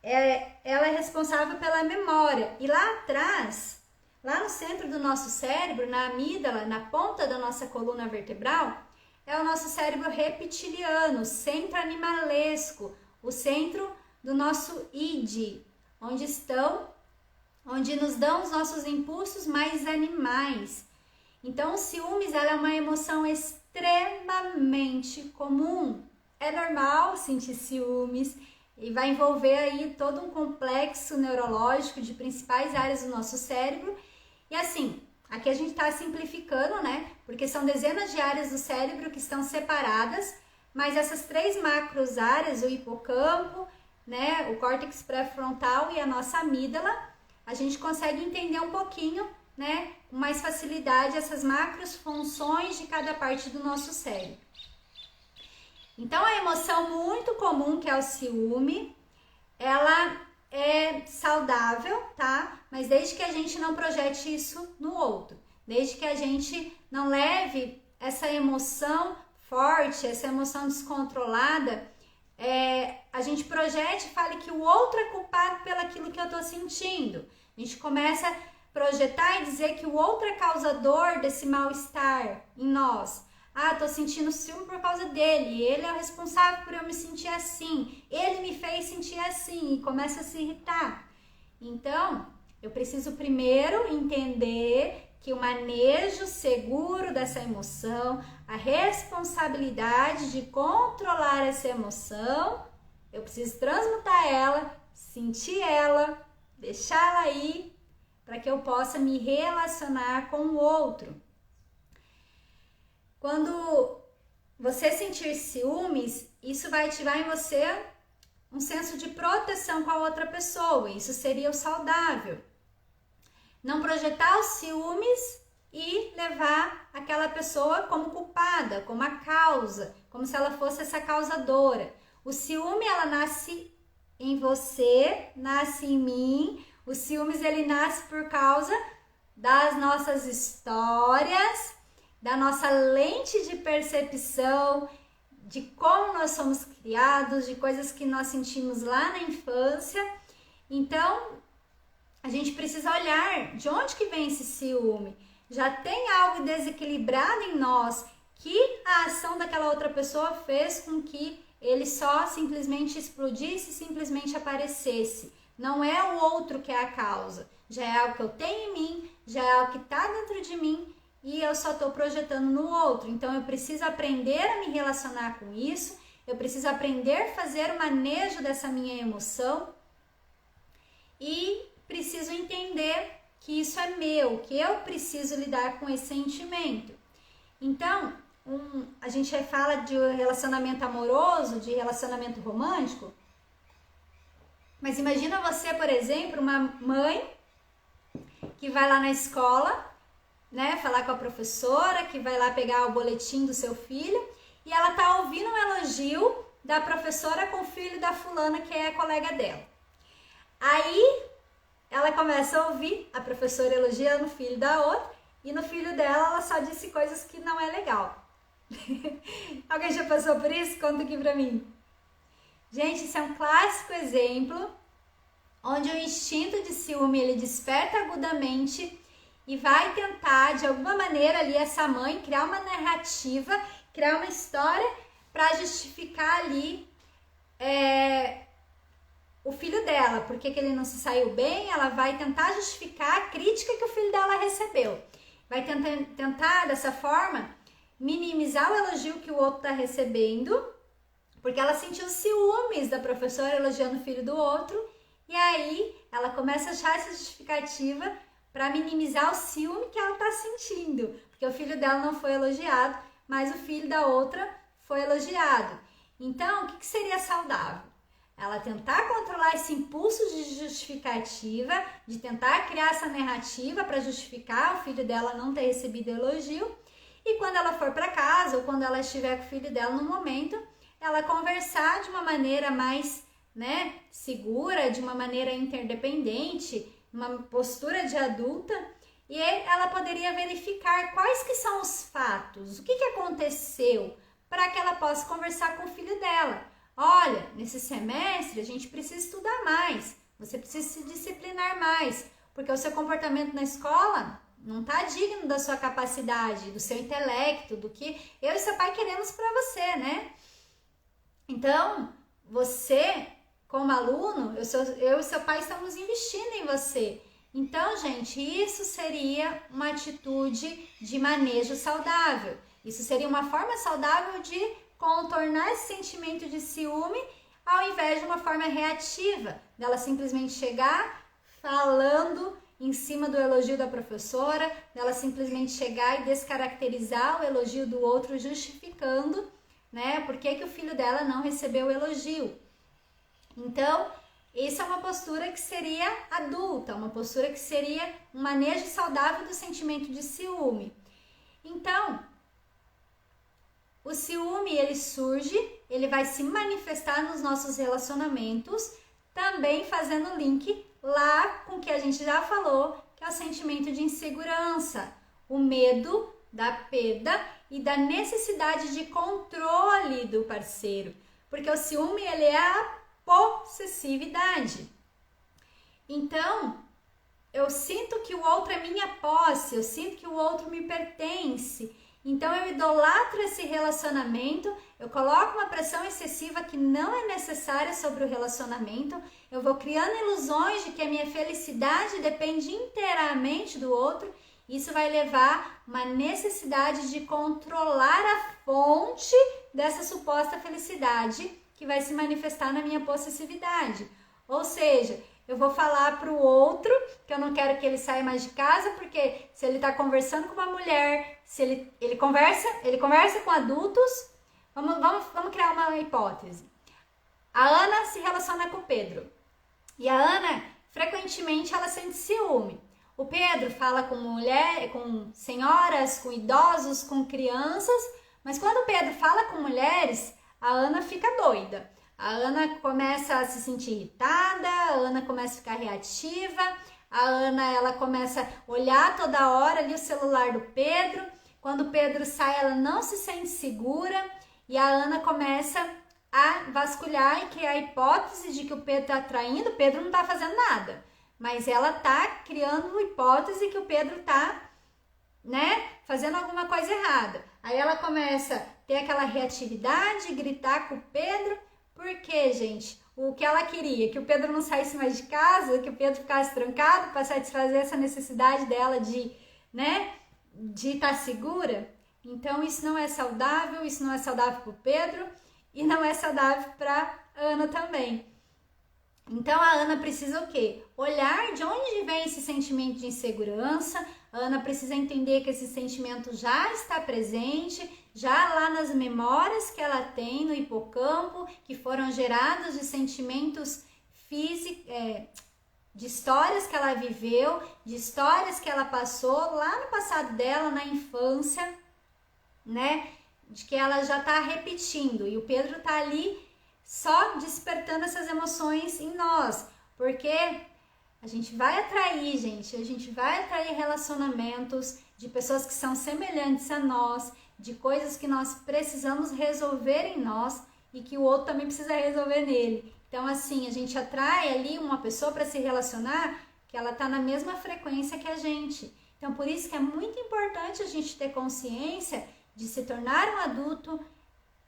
ela é responsável pela memória. E lá atrás, lá no centro do nosso cérebro, na amígdala, na ponta da nossa coluna vertebral, é o nosso cérebro reptiliano, o centro animalesco, o centro do nosso id, onde nos dão os nossos impulsos mais animais. Então, o ciúmes ela é uma emoção extremamente comum. É normal sentir ciúmes e vai envolver aí todo um complexo neurológico de principais áreas do nosso cérebro. E assim, aqui a gente está simplificando, né? Porque são dezenas de áreas do cérebro que estão separadas, mas essas três macros áreas, o hipocampo, né, o córtex pré-frontal e a nossa amígdala, a gente consegue entender um pouquinho, né, com mais facilidade essas macros funções de cada parte do nosso cérebro. Então, a emoção muito comum, que é o ciúme, ela é saudável, tá? Mas desde que a gente não projete isso no outro, desde que a gente não leve essa emoção forte, essa emoção descontrolada, a gente projete e fale que o outro é culpado pelaquilo que eu tô sentindo. A gente começa a projetar e dizer que o outro é causador desse mal-estar em nós. Tô sentindo ciúme por causa dele, ele é o responsável por eu me sentir assim, ele me fez sentir assim, e começa a se irritar. Então, eu preciso primeiro entender que o manejo seguro dessa emoção, a responsabilidade de controlar essa emoção, eu preciso transmutar ela, sentir ela, deixá-la aí, para que eu possa me relacionar com o outro. Quando você sentir ciúmes, isso vai ativar em você um senso de proteção com a outra pessoa. Isso seria o saudável. Não projetar os ciúmes e levar aquela pessoa como culpada, como a causa, como se ela fosse essa causadora. O ciúme, ela nasce em você, nasce em mim. O ciúmes, ele nasce por causa das nossas histórias, da nossa lente de percepção, de como nós somos criados, de coisas que nós sentimos lá na infância. Então, a gente precisa olhar de onde que vem esse ciúme. Já tem algo desequilibrado em nós que a ação daquela outra pessoa fez com que ele só simplesmente explodisse, simplesmente aparecesse. Não é o outro que é a causa. Já é algo que eu tenho em mim, já é algo que está dentro de mim e eu só estou projetando no outro. Então eu preciso aprender a me relacionar com isso, eu preciso aprender a fazer o manejo dessa minha emoção e preciso entender que isso é meu, que eu preciso lidar com esse sentimento. Então, a gente fala de relacionamento amoroso, de relacionamento romântico, mas imagina você, por exemplo, uma mãe que vai lá na escola, né, falar com a professora, que vai lá pegar o boletim do seu filho, e ela tá ouvindo um elogio da professora com o filho da fulana que é a colega dela. Aí ela começa a ouvir a professora elogiando o filho da outra, e no filho dela ela só disse coisas que não é legal. Alguém já passou por isso? Conta aqui pra mim. Gente, isso é um clássico exemplo onde o instinto de ciúme ele desperta agudamente e vai tentar, de alguma maneira ali, essa mãe criar uma narrativa, criar uma história para justificar ali o filho dela, porque que ele não se saiu bem. Ela vai tentar justificar a crítica que o filho dela recebeu. Vai tentar dessa forma minimizar o elogio que o outro está recebendo, porque ela sentiu ciúmes da professora elogiando o filho do outro, e aí ela começa a achar essa justificativa para minimizar o ciúme que ela está sentindo, porque o filho dela não foi elogiado, mas o filho da outra foi elogiado. Então, o que seria saudável? Ela tentar controlar esse impulso de justificativa, de tentar criar essa narrativa para justificar o filho dela não ter recebido elogio, e quando ela for para casa ou quando ela estiver com o filho dela no momento, ela conversar de uma maneira mais, segura, de uma maneira interdependente, uma postura de adulta, e ela poderia verificar quais que são os fatos, o que aconteceu, para que ela possa conversar com o filho dela. Olha, nesse semestre a gente precisa estudar mais, você precisa se disciplinar mais, porque o seu comportamento na escola não está digno da sua capacidade, do seu intelecto, do que eu e seu pai queremos para você, né? Então, você, como aluno, eu e seu pai estamos investindo em você. Então, gente, isso seria uma atitude de manejo saudável. Isso seria uma forma saudável de contornar esse sentimento de ciúme, ao invés de uma forma reativa, dela simplesmente chegar falando em cima do elogio da professora, dela simplesmente chegar e descaracterizar o elogio do outro, justificando, por que o filho dela não recebeu o elogio. Então, essa é uma postura que seria adulta, uma postura que seria um manejo saudável do sentimento de ciúme. Então, o ciúme, ele surge, ele vai se manifestar nos nossos relacionamentos, também fazendo link lá com o que a gente já falou, que é o sentimento de insegurança, o medo da perda e da necessidade de controle do parceiro, porque o ciúme, ele é a possessividade. Então, eu sinto que o outro é minha posse, eu sinto que o outro me pertence. Então eu idolatro esse relacionamento, eu coloco uma pressão excessiva que não é necessária sobre o relacionamento, eu vou criando ilusões de que a minha felicidade depende inteiramente do outro. Isso vai levar uma necessidade de controlar a fonte dessa suposta felicidade que vai se manifestar na minha possessividade. Ou seja, eu vou falar para o outro que eu não quero que ele saia mais de casa, porque se ele está conversando com uma mulher, se ele conversa com adultos, vamos criar uma hipótese. A Ana se relaciona com o Pedro. E a Ana, frequentemente, ela sente ciúme. O Pedro fala com com senhoras, com idosos, com crianças, mas quando o Pedro fala com mulheres, a Ana fica doida. A Ana começa a se sentir irritada, a Ana começa a ficar reativa, a Ana ela começa a olhar toda hora ali o celular do Pedro. Quando o Pedro sai, ela não se sente segura e a Ana começa a vasculhar e criar a hipótese de que o Pedro está traindo. O Pedro não está fazendo nada, mas ela está criando uma hipótese que o Pedro está, fazendo alguma coisa errada. Aí ela começa a ter aquela reatividade, gritar com o Pedro. Por quê, gente? O que ela queria? Que o Pedro não saísse mais de casa, que o Pedro ficasse trancado para satisfazer essa necessidade dela de estar segura. Então isso não é saudável, isso não é saudável para o Pedro e não é saudável para Ana também. Então a Ana precisa o quê? Olhar de onde vem esse sentimento de insegurança. A Ana precisa entender que esse sentimento já está presente, já lá nas memórias que ela tem no hipocampo, que foram geradas de sentimentos físicos, de histórias que ela viveu, de histórias que ela passou lá no passado dela, na infância, de que ela já está repetindo. E o Pedro está ali só despertando essas emoções em nós, porque a gente vai atrair, relacionamentos de pessoas que são semelhantes a nós, de coisas que nós precisamos resolver em nós e que o outro também precisa resolver nele. Então, assim, a gente atrai ali uma pessoa para se relacionar que ela está na mesma frequência que a gente. Então, por isso que é muito importante a gente ter consciência de se tornar um adulto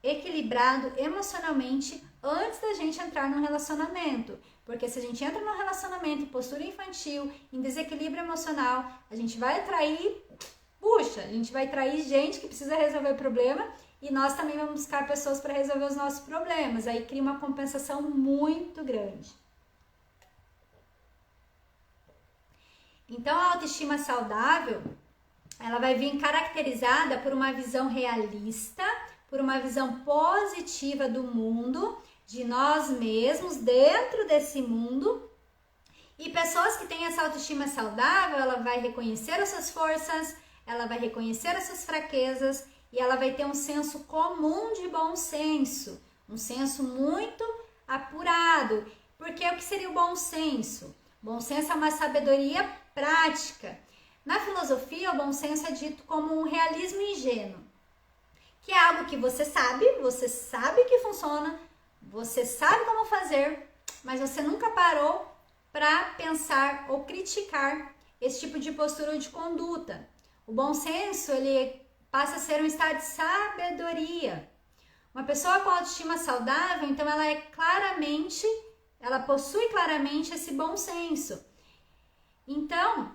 equilibrado emocionalmente antes da gente entrar num relacionamento. Porque se a gente entra num relacionamento em postura infantil, em desequilíbrio emocional, a gente vai atrair, gente que precisa resolver o problema e nós também vamos buscar pessoas para resolver os nossos problemas. Aí cria uma compensação muito grande. Então a autoestima saudável, ela vai vir caracterizada por uma visão realista, por uma visão positiva do mundo, de nós mesmos, dentro desse mundo. E pessoas que têm essa autoestima saudável, ela vai reconhecer as suas forças, ela vai reconhecer as suas fraquezas e ela vai ter um senso comum de bom senso, um senso muito apurado. Porque o que seria o bom senso? Bom senso é uma sabedoria prática. Na filosofia, o bom senso é dito como um realismo ingênuo, que é algo que você sabe que funciona, você sabe como fazer, mas você nunca parou para pensar ou criticar esse tipo de postura ou de conduta. O bom senso, ele passa a ser um estado de sabedoria. Uma pessoa com autoestima saudável, então ela possui claramente esse bom senso. Então,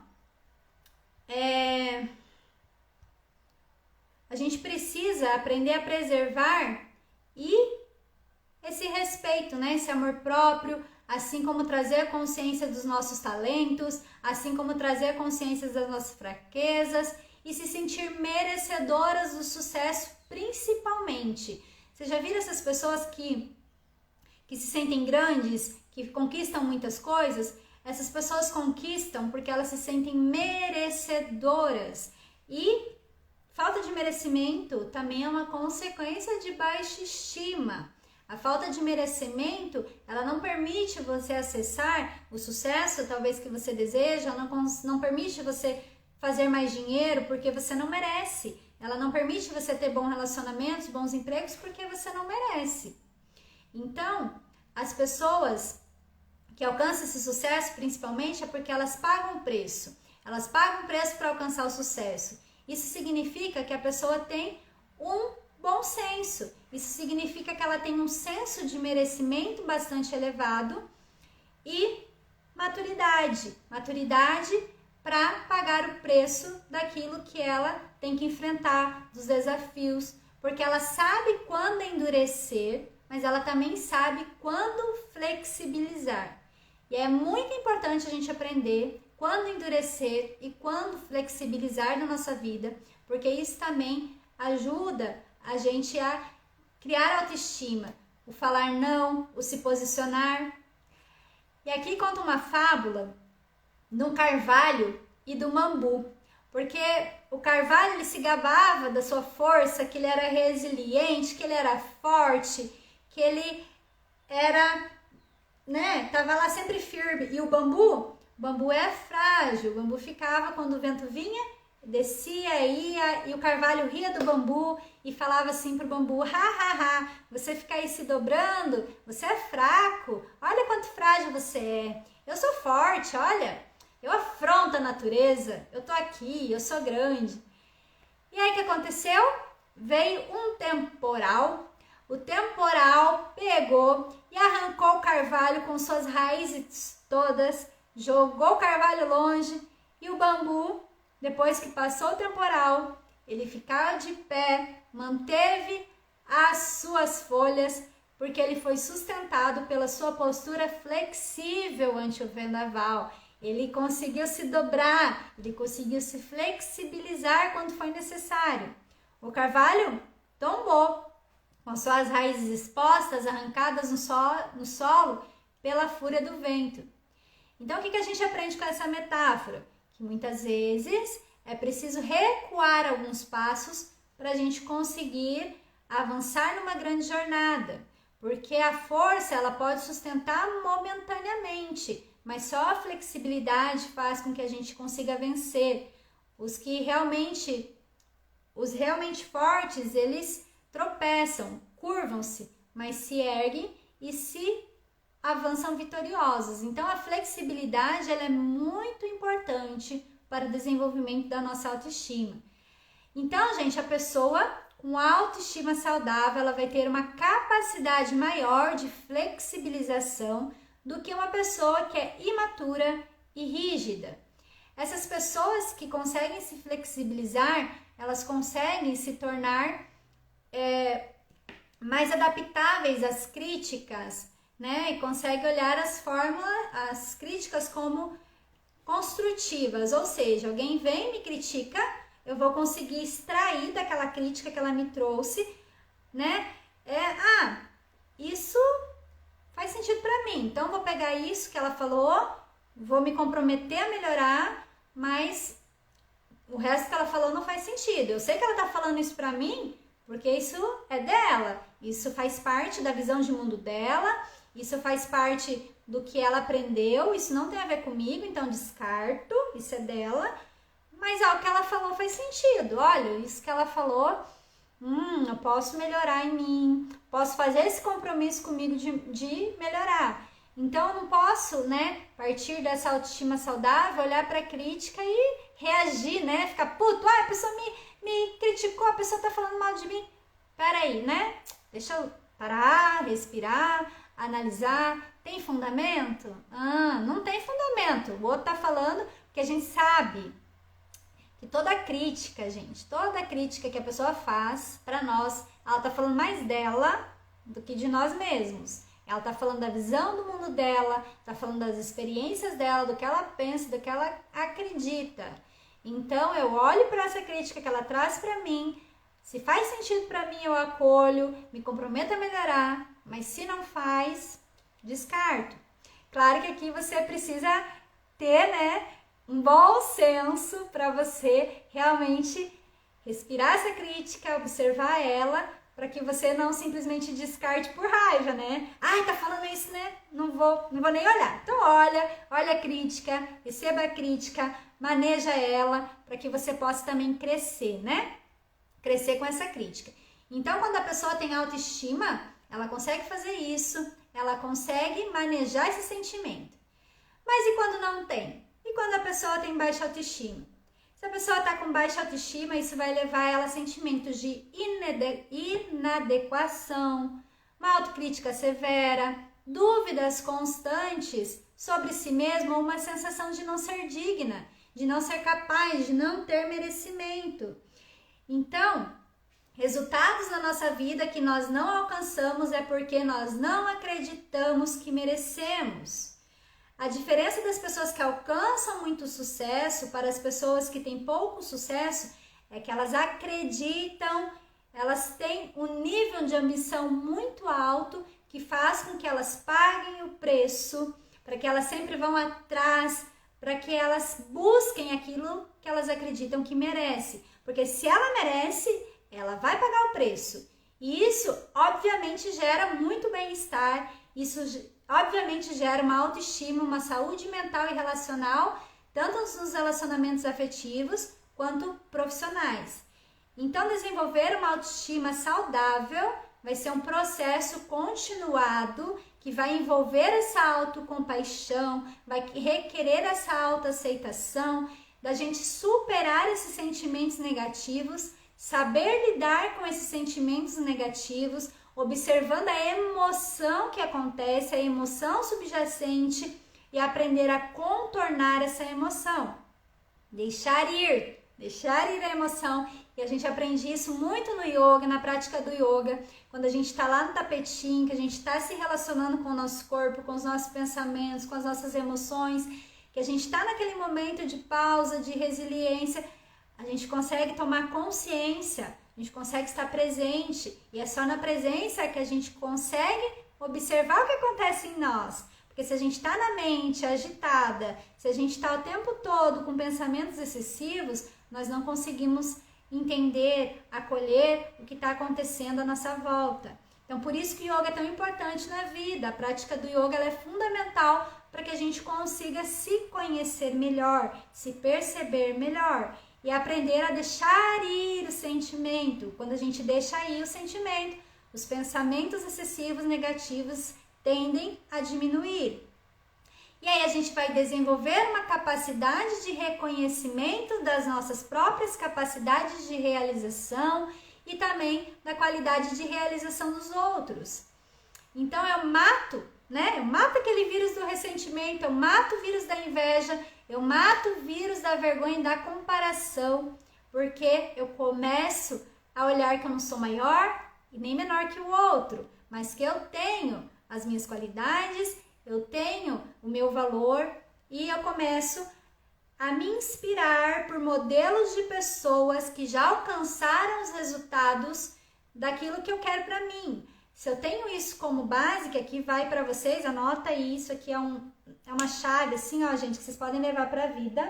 a gente precisa aprender a preservar esse respeito, esse amor próprio, assim como trazer consciência dos nossos talentos, assim como trazer consciência das nossas fraquezas e se sentir merecedoras do sucesso, principalmente. Você já viram essas pessoas que se sentem grandes, que conquistam muitas coisas? Essas pessoas conquistam porque elas se sentem merecedoras. E falta de merecimento também é uma consequência de baixa estima. A falta de merecimento, ela não permite você acessar o sucesso, talvez, que você deseja, não permite você fazer mais dinheiro porque você não merece. Ela não permite você ter bons relacionamentos, bons empregos porque você não merece. Então, as pessoas que alcançam esse sucesso, principalmente, é porque elas pagam o preço. Elas pagam o preço para alcançar o sucesso. Isso significa que a pessoa tem um bom senso. Isso significa que ela tem um senso de merecimento bastante elevado e maturidade. Maturidade para pagar o preço daquilo que ela tem que enfrentar, dos desafios. Porque ela sabe quando endurecer, mas ela também sabe quando flexibilizar. E é muito importante a gente aprender quando endurecer e quando flexibilizar na nossa vida, porque isso também ajuda a gente a criar autoestima, o falar não, o se posicionar. E aqui conta uma fábula do carvalho e do bambu, porque o carvalho ele se gabava da sua força, que ele era resiliente, que ele era forte, que ele era, né, tava lá sempre firme. E o bambu é frágil. O bambu ficava, quando o vento vinha, descia, ia, e o carvalho ria do bambu e falava assim pro bambu: ha, ha, ha, você fica aí se dobrando, você é fraco, olha quanto frágil você é. Eu sou forte, olha, eu afronto a natureza, eu tô aqui, eu sou grande. E aí o que aconteceu? Veio um temporal. O temporal pegou e arrancou o carvalho com suas raízes todas, jogou o carvalho longe, e o bambu, depois que passou o temporal, ele ficava de pé, manteve as suas folhas, porque ele foi sustentado pela sua postura flexível ante o vendaval. Ele conseguiu se dobrar, ele conseguiu se flexibilizar quando foi necessário. O carvalho tombou, com suas raízes expostas, arrancadas no solo pela fúria do vento. Então, o que a gente aprende com essa metáfora? Que muitas vezes é preciso recuar alguns passos para a gente conseguir avançar numa grande jornada. Porque a força, ela pode sustentar momentaneamente, mas só a flexibilidade faz com que a gente consiga vencer. Os realmente fortes, eles tropeçam, curvam-se, mas se erguem e se avançam vitoriosos. Então a flexibilidade, ela é muito importante para o desenvolvimento da nossa autoestima. Então, gente, a pessoa com autoestima saudável, ela vai ter uma capacidade maior de flexibilização do que uma pessoa que é imatura e rígida. Essas pessoas que conseguem se flexibilizar, elas conseguem se tornar mais adaptáveis às críticas, né? E conseguem olhar as críticas como construtivas, ou seja, alguém vem e me critica, eu vou conseguir extrair daquela crítica que ela me trouxe, né? Isso faz sentido para mim, então eu vou pegar isso que ela falou, vou me comprometer a melhorar, mas o resto que ela falou não faz sentido. Eu sei que ela tá falando isso para mim, porque isso é dela, isso faz parte da visão de mundo dela, isso faz parte do que ela aprendeu, isso não tem a ver comigo, então descarto, isso é dela. Mas o que ela falou faz sentido. Olha, isso que ela falou, eu posso melhorar em mim, posso fazer esse compromisso comigo de melhorar. Então eu não posso, né, partir dessa autoestima saudável, olhar para a crítica e reagir, né, ficar puto, a pessoa me criticou, a pessoa tá falando mal de mim. Peraí, né, deixa eu parar, respirar, analisar. Tem fundamento? Não tem fundamento. O outro tá falando porque a gente sabe que toda crítica, gente, toda crítica que a pessoa faz pra nós, ela tá falando mais dela do que de nós mesmos. Ela tá falando da visão do mundo dela, tá falando das experiências dela, do que ela pensa, do que ela acredita. Então, eu olho para essa crítica que ela traz pra mim, se faz sentido pra mim, eu acolho, me comprometo a melhorar, mas se não faz, descarto. Claro que aqui você precisa ter, né, um bom senso para você realmente respirar essa crítica, observar ela, para que você não simplesmente descarte por raiva, né? Tá falando isso, né? Não vou nem olhar. Então olha a crítica, receba a crítica, maneja ela, para que você possa também crescer, né? Crescer com essa crítica. Então, quando a pessoa tem autoestima, ela consegue fazer isso, ela consegue manejar esse sentimento. Mas e quando não tem? E quando a pessoa tem baixa autoestima? Se a pessoa está com baixa autoestima, isso vai levar ela a sentimentos de inadequação, uma autocrítica severa, dúvidas constantes sobre si mesma ou uma sensação de não ser digna, de não ser capaz, de não ter merecimento. Então, resultados na nossa vida que nós não alcançamos é porque nós não acreditamos que merecemos. A diferença das pessoas que alcançam muito sucesso para as pessoas que têm pouco sucesso é que elas acreditam, elas têm um nível de ambição muito alto que faz com que elas paguem o preço, para que elas sempre vão atrás, para que elas busquem aquilo que elas acreditam que merece. Porque se ela merece, ela vai pagar o preço. E isso, obviamente, gera muito bem-estar Isso obviamente gera uma autoestima, uma saúde mental e relacional, tanto nos relacionamentos afetivos quanto profissionais. Então, desenvolver uma autoestima saudável vai ser um processo continuado que vai envolver essa autocompaixão, vai requerer essa autoaceitação, da gente superar esses sentimentos negativos, saber lidar com esses sentimentos negativos, observando a emoção que acontece, a emoção subjacente e aprender a contornar essa emoção. Deixar ir a emoção. E a gente aprende isso muito no yoga, na prática do yoga, quando a gente está lá no tapetinho, que a gente está se relacionando com o nosso corpo, com os nossos pensamentos, com as nossas emoções, que a gente está naquele momento de pausa, de resiliência, a gente consegue tomar consciência, a gente consegue estar presente, e é só na presença que a gente consegue observar o que acontece em nós. Porque se a gente está na mente agitada, se a gente está o tempo todo com pensamentos excessivos, nós não conseguimos entender, acolher o que está acontecendo à nossa volta. Então, por isso que o yoga é tão importante na vida. A prática do yoga ela é fundamental para que a gente consiga se conhecer melhor, se perceber melhor e aprender a deixar ir o sentimento. Quando a gente deixa ir o sentimento, os pensamentos excessivos negativos tendem a diminuir. E aí a gente vai desenvolver uma capacidade de reconhecimento das nossas próprias capacidades de realização e também da qualidade de realização dos outros. Então eu mato, né? Eu mato aquele vírus do ressentimento, eu mato o vírus da inveja, eu mato o vírus da vergonha e da comparação, porque eu começo a olhar que eu não sou maior e nem menor que o outro, mas que eu tenho as minhas qualidades, eu tenho o meu valor e eu começo a me inspirar por modelos de pessoas que já alcançaram os resultados daquilo que eu quero para mim. Se eu tenho isso como base, que aqui vai para vocês, anota isso, aqui é uma chave assim, ó, gente, que vocês podem levar para a vida,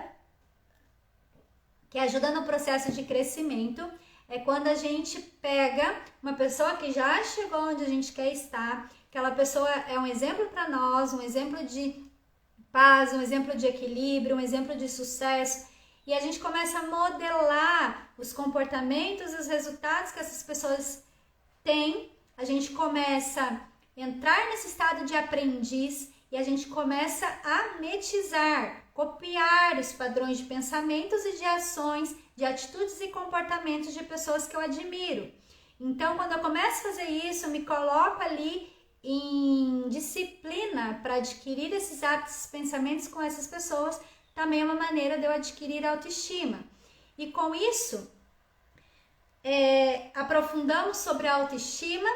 que ajuda no processo de crescimento. É quando a gente pega uma pessoa que já chegou onde a gente quer estar, aquela pessoa é um exemplo para nós, um exemplo de paz, um exemplo de equilíbrio, um exemplo de sucesso, e a gente começa a modelar os comportamentos e os resultados que essas pessoas têm, a gente começa a entrar nesse estado de aprendiz e a gente começa a metizar, copiar os padrões de pensamentos e de ações, de atitudes e comportamentos de pessoas que eu admiro. Então, quando eu começo a fazer isso, eu me coloco ali em disciplina para adquirir esses hábitos e pensamentos com essas pessoas, também é uma maneira de eu adquirir autoestima. E com isso, aprofundamos sobre a autoestima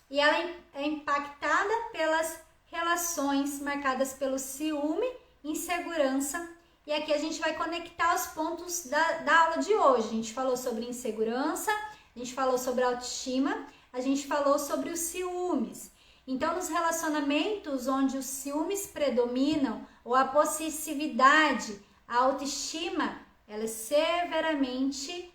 e ela é impactada pelas relações marcadas pelo ciúme, insegurança. E aqui a gente vai conectar os pontos da aula de hoje. A gente falou sobre insegurança, a gente falou sobre autoestima, a gente falou sobre os ciúmes. Então, nos relacionamentos onde os ciúmes predominam ou a possessividade, a autoestima, ela é severamente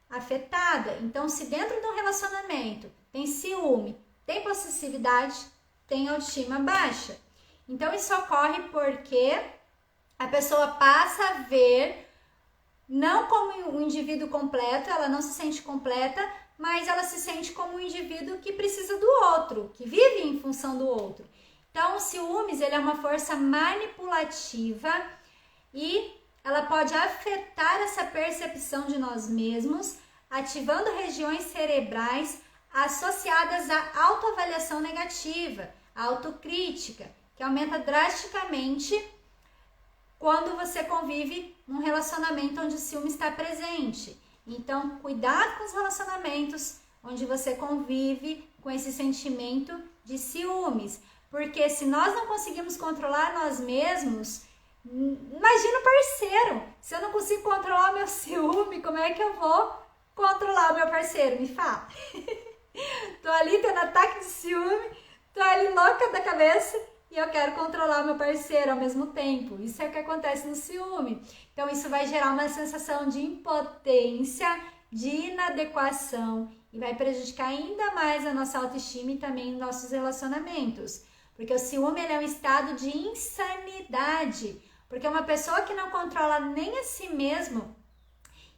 afetada. Então, se dentro de um relacionamento tem ciúme, tem possessividade, tem autoestima baixa. Então, isso ocorre porque a pessoa passa a ver não como um indivíduo completo, ela não se sente completa, mas ela se sente como um indivíduo que precisa do outro, que vive em função do outro. Então, o ciúmes ele é uma força manipulativa e ela pode afetar essa percepção de nós mesmos, ativando regiões cerebrais associadas à autoavaliação negativa, à autocrítica, que aumenta drasticamente quando você convive num relacionamento onde o ciúme está presente. Então, cuidado com os relacionamentos onde você convive com esse sentimento de ciúmes. Porque se nós não conseguimos controlar nós mesmos, imagina o parceiro. Se eu não consigo controlar o meu ciúme, como é que eu vou controlar o meu parceiro? Me fala. Tô ali tendo ataque de ciúme, tô ali louca da cabeça e eu quero controlar o meu parceiro ao mesmo tempo. Isso é o que acontece no ciúme. Então, isso vai gerar uma sensação de impotência, de inadequação e vai prejudicar ainda mais a nossa autoestima e também nossos relacionamentos. Porque o ciúme ele é um estado de insanidade. Porque uma pessoa que não controla nem a si mesmo,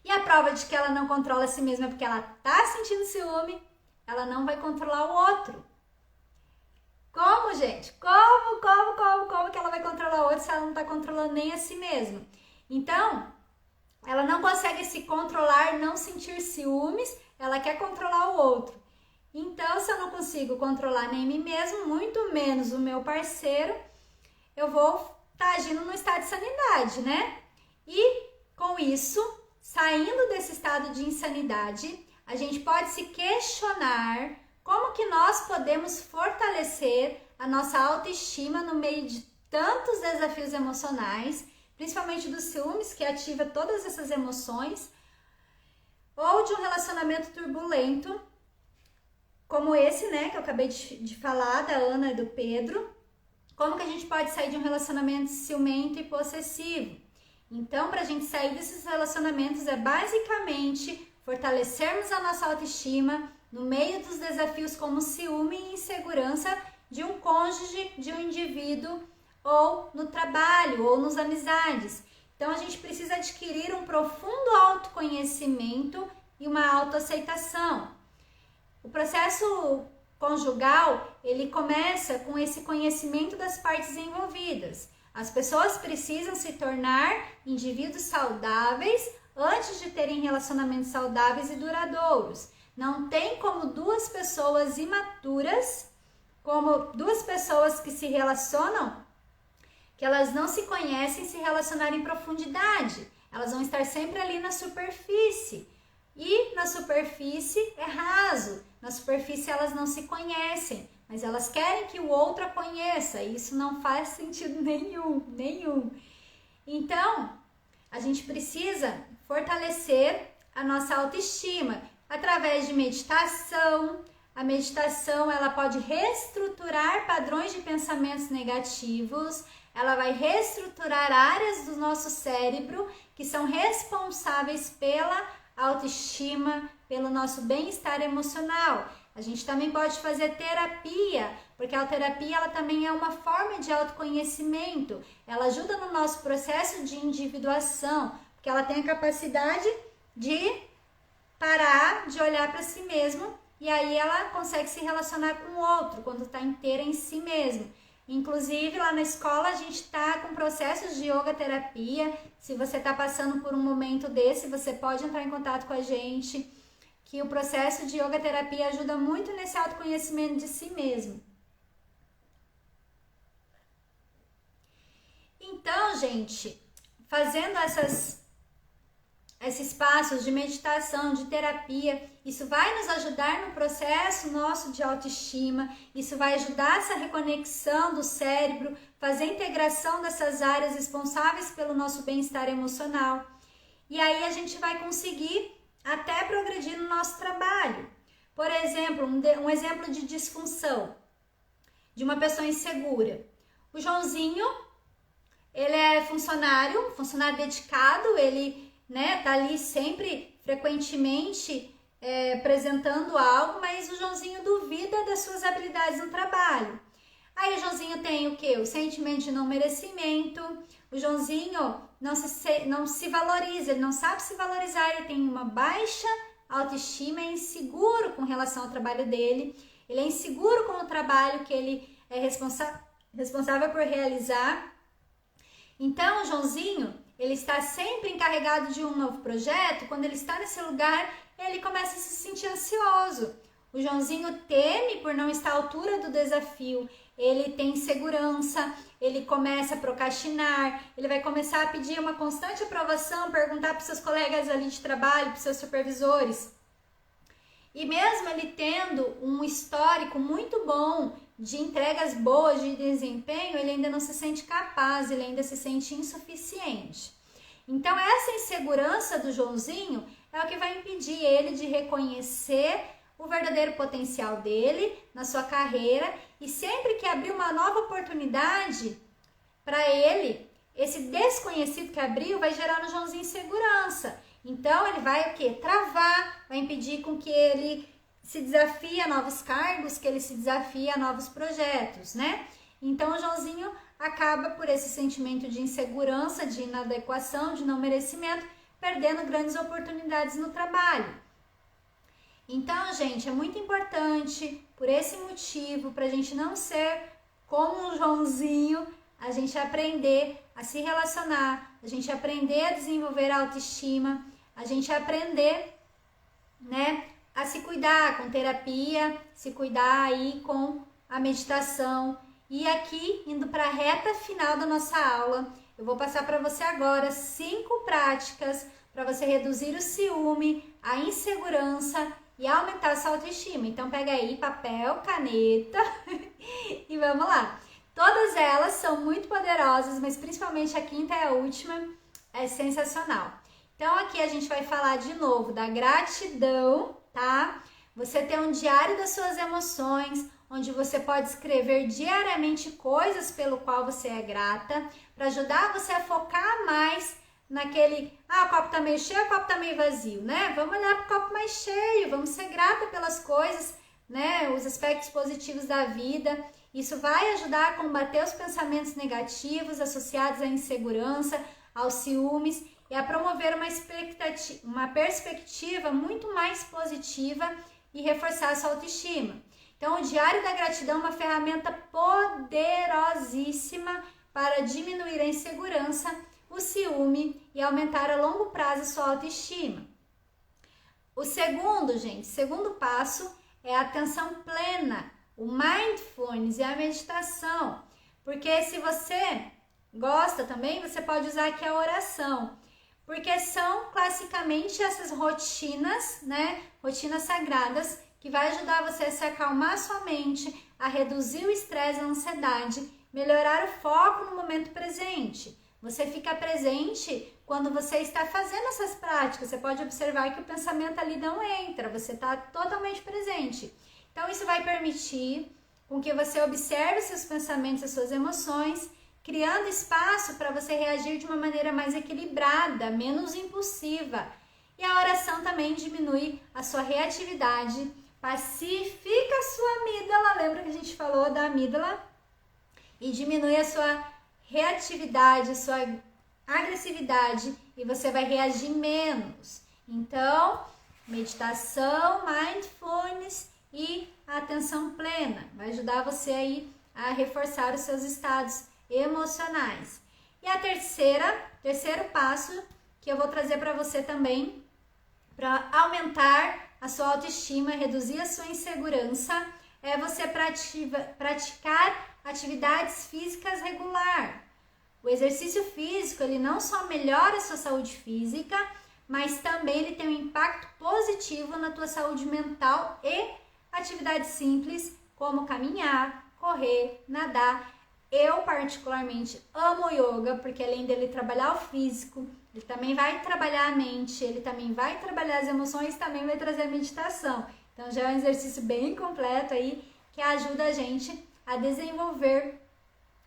e a prova de que ela não controla a si mesma é porque ela tá sentindo ciúme, ela não vai controlar o outro. Como, gente? Como que ela vai controlar o outro se ela não tá controlando nem a si mesma? Então, ela não consegue se controlar, não sentir ciúmes, ela quer controlar o outro. Então, se eu não consigo controlar nem mim mesmo, muito menos o meu parceiro, eu vou estar agindo no estado de sanidade, né? E, com isso, saindo desse estado de insanidade, a gente pode se questionar como que nós podemos fortalecer a nossa autoestima no meio de tantos desafios emocionais, principalmente dos ciúmes, que ativa todas essas emoções, ou de um relacionamento turbulento, como esse, né, que eu acabei de falar, da Ana e do Pedro. Como que a gente pode sair de um relacionamento ciumento e possessivo? Então, para a gente sair desses relacionamentos é basicamente fortalecermos a nossa autoestima no meio dos desafios como ciúme e insegurança de um cônjuge, de um indivíduo, ou no trabalho, ou nas amizades. Então, a gente precisa adquirir um profundo autoconhecimento e uma autoaceitação. O processo conjugal, ele começa com esse conhecimento das partes envolvidas. As pessoas precisam se tornar indivíduos saudáveis antes de terem relacionamentos saudáveis e duradouros. Não tem como duas pessoas imaturas, como duas pessoas que se relacionam, que elas não se conhecem, se relacionar em profundidade. Elas vão estar sempre ali na superfície. E na superfície é raso. Na superfície elas não se conhecem, mas elas querem que o outro a conheça. E isso não faz sentido nenhum. Então, a gente precisa fortalecer a nossa autoestima através de meditação. A meditação, ela pode reestruturar padrões de pensamentos negativos. Ela vai reestruturar áreas do nosso cérebro que são responsáveis pela autoestima, pelo nosso bem-estar emocional. A gente também pode fazer terapia, porque a terapia ela também é uma forma de autoconhecimento. Ela ajuda no nosso processo de individuação, porque ela tem a capacidade de parar, de olhar para si mesmo, e aí ela consegue se relacionar com o outro, quando está inteira em si mesmo. Inclusive, lá na escola, a gente está com processos de yoga terapia. Se você está passando por um momento desse, você pode entrar em contato com a gente, que o processo de yoga terapia ajuda muito nesse autoconhecimento de si mesmo. Então, gente, fazendo esses passos de meditação, de terapia, isso vai nos ajudar no processo nosso de autoestima, isso vai ajudar essa reconexão do cérebro, fazer a integração dessas áreas responsáveis pelo nosso bem-estar emocional. E aí a gente vai conseguir até progredir no nosso trabalho. Por exemplo, um exemplo de disfunção de uma pessoa insegura. O Joãozinho, ele é funcionário dedicado, ele tá ali sempre, frequentemente, apresentando algo, mas o Joãozinho duvida das suas habilidades no trabalho. Aí o Joãozinho tem o quê? O sentimento de não merecimento. O Joãozinho não se valoriza, ele não sabe se valorizar, ele tem uma baixa autoestima, é inseguro com relação ao trabalho dele, ele é inseguro com o trabalho que ele é responsável por realizar. Então, o Joãozinho, ele está sempre encarregado de um novo projeto. Quando ele está nesse lugar, ele começa a se sentir ansioso. O Joãozinho teme por não estar à altura do desafio. Ele tem insegurança, ele começa a procrastinar, ele vai começar a pedir uma constante aprovação, perguntar para os seus colegas ali de trabalho, para os seus supervisores. E mesmo ele tendo um histórico muito bom de entregas boas, de desempenho, ele ainda não se sente capaz, ele ainda se sente insuficiente. Então, essa insegurança do Joãozinho é o que vai impedir ele de reconhecer o verdadeiro potencial dele na sua carreira, e sempre que abrir uma nova oportunidade para ele, esse desconhecido que abriu vai gerar no Joãozinho insegurança. Então, ele vai o quê? Travar, vai impedir com que ele se desafie a novos cargos, que ele se desafie a novos projetos, né? Então o Joãozinho acaba por esse sentimento de insegurança, de inadequação, de não merecimento, perdendo grandes oportunidades no trabalho. Então, gente, é muito importante, por esse motivo, para a gente não ser como o Joãozinho, a gente aprender a se relacionar, a gente aprender a desenvolver a autoestima, a gente aprender, né, a se cuidar com terapia, se cuidar aí com a meditação. E aqui, indo para a reta final da nossa aula, eu vou passar para você agora 5 práticas para você reduzir o ciúme, a insegurança e aumentar a sua autoestima. Então pega aí papel, caneta e vamos lá. Todas elas são muito poderosas, mas principalmente a quinta é a última, é sensacional. Então aqui a gente vai falar de novo da gratidão, tá? Você ter um diário das suas emoções, onde você pode escrever diariamente coisas pelo qual você é grata, para ajudar você a focar mais naquele, o copo tá meio cheio, o copo tá meio vazio, né? Vamos olhar pro copo mais cheio, vamos ser grata pelas coisas, né? Os aspectos positivos da vida. Isso vai ajudar a combater os pensamentos negativos associados à insegurança, aos ciúmes e a promover uma perspectiva muito mais positiva e reforçar a sua autoestima. Então, o Diário da Gratidão é uma ferramenta poderosíssima para diminuir a insegurança, o ciúme e aumentar a longo prazo a sua autoestima. O segundo passo é a atenção plena, o mindfulness e a meditação. Porque se você gosta também, você pode usar aqui a oração. Porque são classicamente essas rotinas, né? Rotinas sagradas que vai ajudar você a se acalmar sua mente, a reduzir o estresse e a ansiedade, melhorar o foco no momento presente. Você fica presente quando você está fazendo essas práticas. Você pode observar que o pensamento ali não entra, você está totalmente presente. Então, isso vai permitir com que você observe seus pensamentos e suas emoções, criando espaço para você reagir de uma maneira mais equilibrada, menos impulsiva. E a oração também diminui a sua reatividade, pacifica a sua amígdala, lembra que a gente falou da amígdala? E diminui a sua reatividade, a sua agressividade e você vai reagir menos. Então, meditação, mindfulness e atenção plena vai ajudar você aí a reforçar os seus estados emocionais. E a terceiro passo que eu vou trazer para você também, para aumentar a sua autoestima, reduzir a sua insegurança, é você praticar atividades físicas regular. O exercício físico, ele não só melhora a sua saúde física, mas também ele tem um impacto positivo na tua saúde mental e atividades simples como caminhar, correr, nadar. Eu particularmente amo o yoga, porque além dele trabalhar o físico, ele também vai trabalhar a mente, ele também vai trabalhar as emoções, também vai trazer a meditação. Então já é um exercício bem completo aí, que ajuda a gente a desenvolver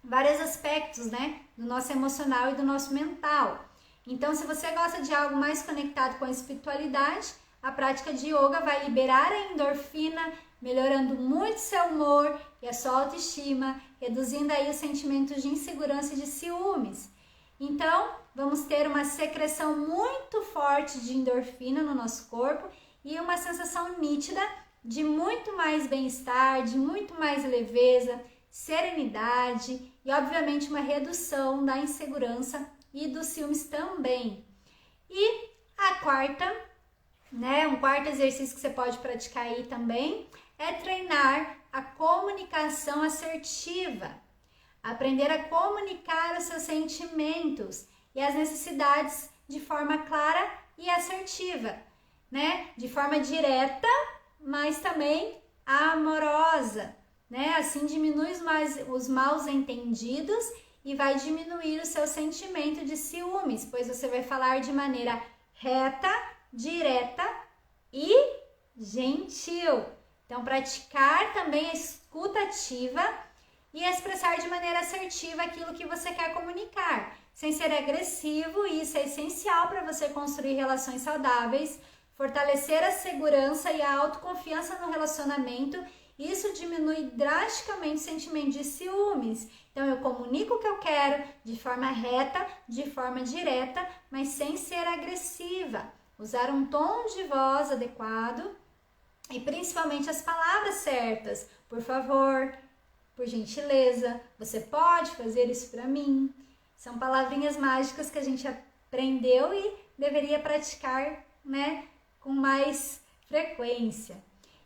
vários aspectos, né, do nosso emocional e do nosso mental. Então, se você gosta de algo mais conectado com a espiritualidade, a prática de yoga vai liberar a endorfina, melhorando muito seu humor e a sua autoestima, reduzindo aí os sentimentos de insegurança e de ciúmes. Então, vamos ter uma secreção muito forte de endorfina no nosso corpo e uma sensação nítida de muito mais bem-estar, de muito mais leveza, serenidade e, obviamente, uma redução da insegurança e dos ciúmes também. E a quarta, né, um quarto exercício que você pode praticar aí também é treinar a comunicação assertiva. Aprender a comunicar os seus sentimentos e as necessidades de forma clara e assertiva, né? De forma direta, mas também amorosa, né? Assim diminui os maus entendidos e vai diminuir o seu sentimento de ciúmes, pois você vai falar de maneira reta, direta e gentil. Então, praticar também a escuta ativa e expressar de maneira assertiva aquilo que você quer comunicar, sem ser agressivo. Isso é essencial para você construir relações saudáveis, fortalecer a segurança e a autoconfiança no relacionamento isso diminui drasticamente o sentimento de ciúmes. Então, eu comunico o que eu quero de forma reta, de forma direta, mas sem ser agressiva. Usar um tom de voz adequado e principalmente as palavras certas. Por favor, por gentileza, você pode fazer isso para mim. São palavrinhas mágicas que a gente aprendeu e deveria praticar, né, com mais frequência.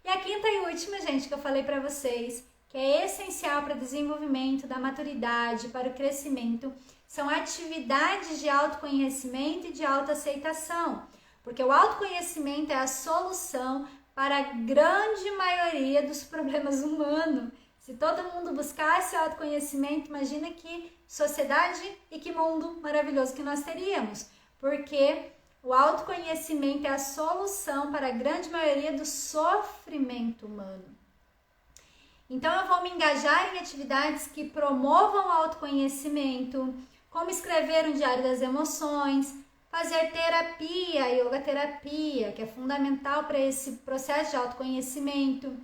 E a quinta e última, gente, que eu falei para vocês, que é essencial para o desenvolvimento da maturidade, para o crescimento, são atividades de autoconhecimento e de autoaceitação. Porque o autoconhecimento é a solução para a grande maioria dos problemas humanos. Se todo mundo buscasse autoconhecimento, imagina que sociedade e que mundo maravilhoso que nós teríamos. Porque o autoconhecimento é a solução para a grande maioria do sofrimento humano. Então eu vou me engajar em atividades que promovam o autoconhecimento, como escrever um diário das emoções, fazer terapia, yoga terapia, que é fundamental para esse processo de autoconhecimento,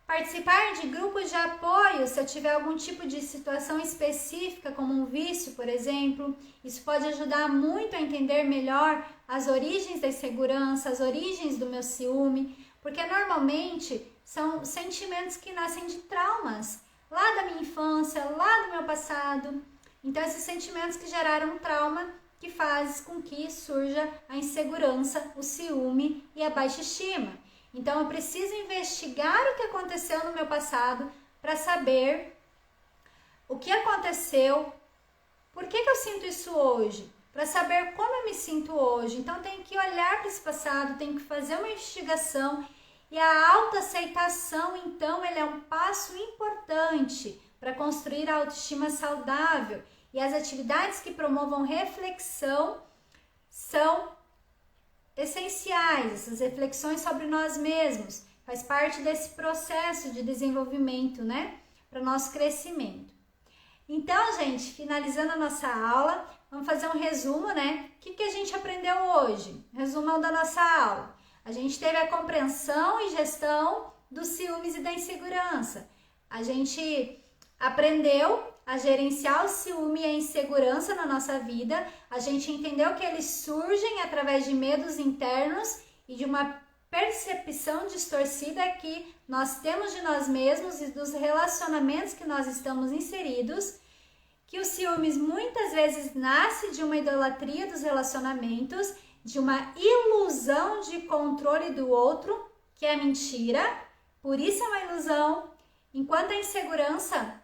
participar de grupos de apoio se eu tiver algum tipo de situação específica, como um vício, por exemplo. Isso pode ajudar muito a entender melhor as origens da insegurança, as origens do meu ciúme, porque normalmente são sentimentos que nascem de traumas, lá da minha infância, lá do meu passado. Então, esses sentimentos que geraram um trauma que faz com que surja a insegurança, o ciúme e a baixa estima. Então, eu preciso investigar o que aconteceu no meu passado para saber o que aconteceu, por que eu sinto isso hoje, para saber como eu me sinto hoje. Então, eu tenho que olhar para esse passado, tenho que fazer uma investigação. E a autoaceitação, então, ele é um passo importante para construir a autoestima saudável. E as atividades que promovam reflexão são essenciais. Essas reflexões sobre nós mesmos faz parte desse processo de desenvolvimento, né? Para o nosso crescimento. Então, gente, finalizando a nossa aula, vamos fazer um resumo, né? O que a gente aprendeu hoje? Resumão da nossa aula. A gente teve a compreensão e gestão dos ciúmes e da insegurança. A gente aprendeu a gerenciar o ciúme e a insegurança na nossa vida. A gente entendeu que eles surgem através de medos internos e de uma percepção distorcida que nós temos de nós mesmos e dos relacionamentos que nós estamos inseridos. Que os ciúmes muitas vezes nasce de uma idolatria dos relacionamentos, de uma ilusão de controle do outro, que é mentira, por isso é uma ilusão, enquanto a insegurança,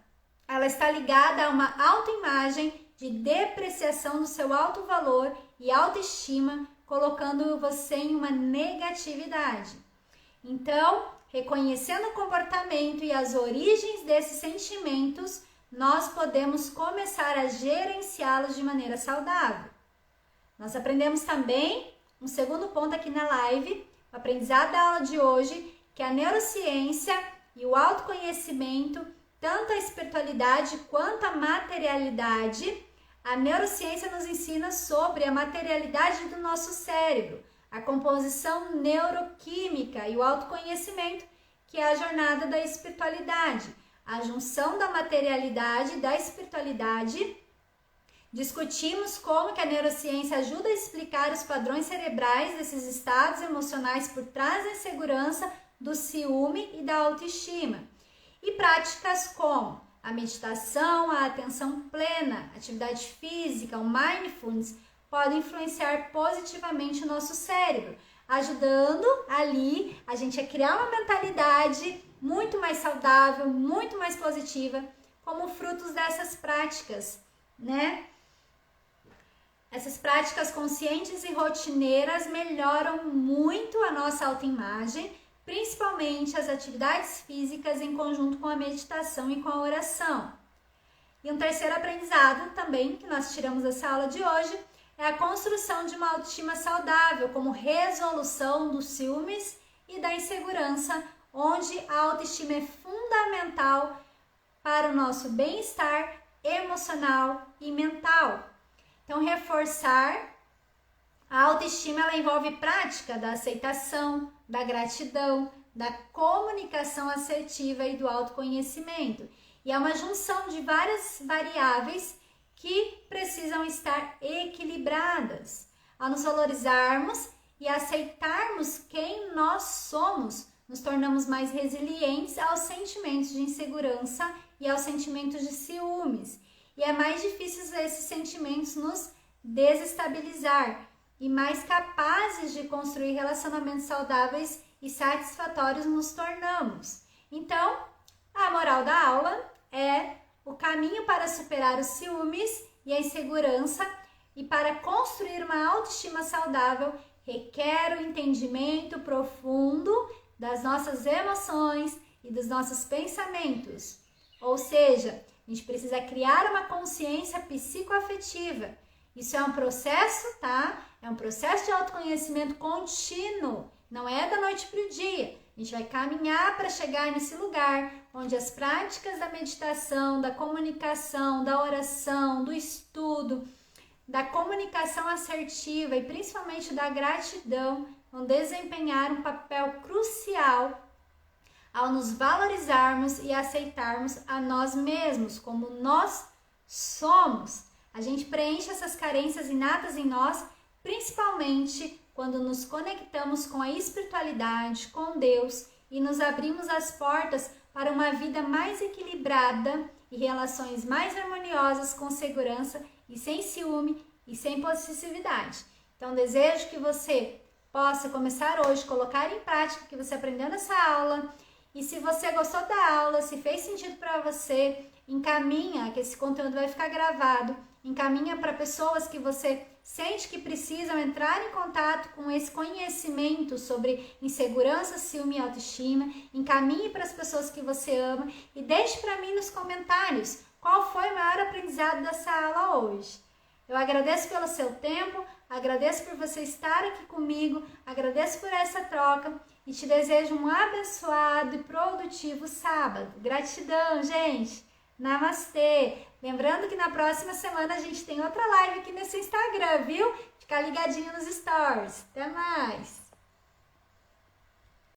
ela está ligada a uma autoimagem de depreciação do seu autovalor e autoestima, colocando você em uma negatividade. Então, reconhecendo o comportamento e as origens desses sentimentos, nós podemos começar a gerenciá-los de maneira saudável. Nós aprendemos também um segundo ponto aqui na live, o aprendizado da aula de hoje, que a neurociência e o autoconhecimento, tanto a espiritualidade quanto a materialidade, a neurociência nos ensina sobre a materialidade do nosso cérebro, a composição neuroquímica e o autoconhecimento, que é a jornada da espiritualidade, a junção da materialidade e da espiritualidade. Discutimos como que a neurociência ajuda a explicar os padrões cerebrais desses estados emocionais por trás da insegurança, do ciúme e da autoestima. E práticas como a meditação, a atenção plena, atividade física, o mindfulness podem influenciar positivamente o nosso cérebro, ajudando ali a gente a criar uma mentalidade muito mais saudável, muito mais positiva, como frutos dessas práticas, né? Essas práticas conscientes e rotineiras melhoram muito a nossa autoimagem, principalmente as atividades físicas em conjunto com a meditação e com a oração. E um terceiro aprendizado também que nós tiramos dessa aula de hoje é a construção de uma autoestima saudável, como resolução dos ciúmes e da insegurança, onde a autoestima é fundamental para o nosso bem-estar emocional e mental. Então, reforçar a autoestima, ela envolve prática da aceitação, da gratidão, da comunicação assertiva e do autoconhecimento. E é uma junção de várias variáveis que precisam estar equilibradas. Ao nos valorizarmos e aceitarmos quem nós somos, nos tornamos mais resilientes aos sentimentos de insegurança e aos sentimentos de ciúmes. E é mais difícil esses sentimentos nos desestabilizar e mais capazes de construir relacionamentos saudáveis e satisfatórios nos tornamos. Então, a moral da aula é o caminho para superar os ciúmes e a insegurança e para construir uma autoestima saudável requer o entendimento profundo das nossas emoções e dos nossos pensamentos. Ou seja, a gente precisa criar uma consciência psicoafetiva. Isso é um processo, tá? É um processo de autoconhecimento contínuo. Não é da noite para o dia. A gente vai caminhar para chegar nesse lugar onde as práticas da meditação, da comunicação, da oração, do estudo, da comunicação assertiva e principalmente da gratidão vão desempenhar um papel crucial ao nos valorizarmos e aceitarmos a nós mesmos como nós somos. A gente preenche essas carências inatas em nós, principalmente quando nos conectamos com a espiritualidade, com Deus e nos abrimos as portas para uma vida mais equilibrada e relações mais harmoniosas com segurança e sem ciúme e sem possessividade. Então, desejo que você possa começar hoje, colocar em prática o que você aprendeu nessa aula. E se você gostou da aula, se fez sentido para você, encaminha, que esse conteúdo vai ficar gravado, encaminha para pessoas que você sente que precisam entrar em contato com esse conhecimento sobre insegurança, ciúme e autoestima, encaminhe para as pessoas que você ama e deixe para mim nos comentários qual foi o maior aprendizado dessa aula hoje. Eu agradeço pelo seu tempo, agradeço por você estar aqui comigo, agradeço por essa troca e te desejo um abençoado e produtivo sábado. Gratidão, gente! Namastê! Lembrando que na próxima semana a gente tem outra live aqui nesse Instagram, viu? Fica ligadinho nos stories. Até mais!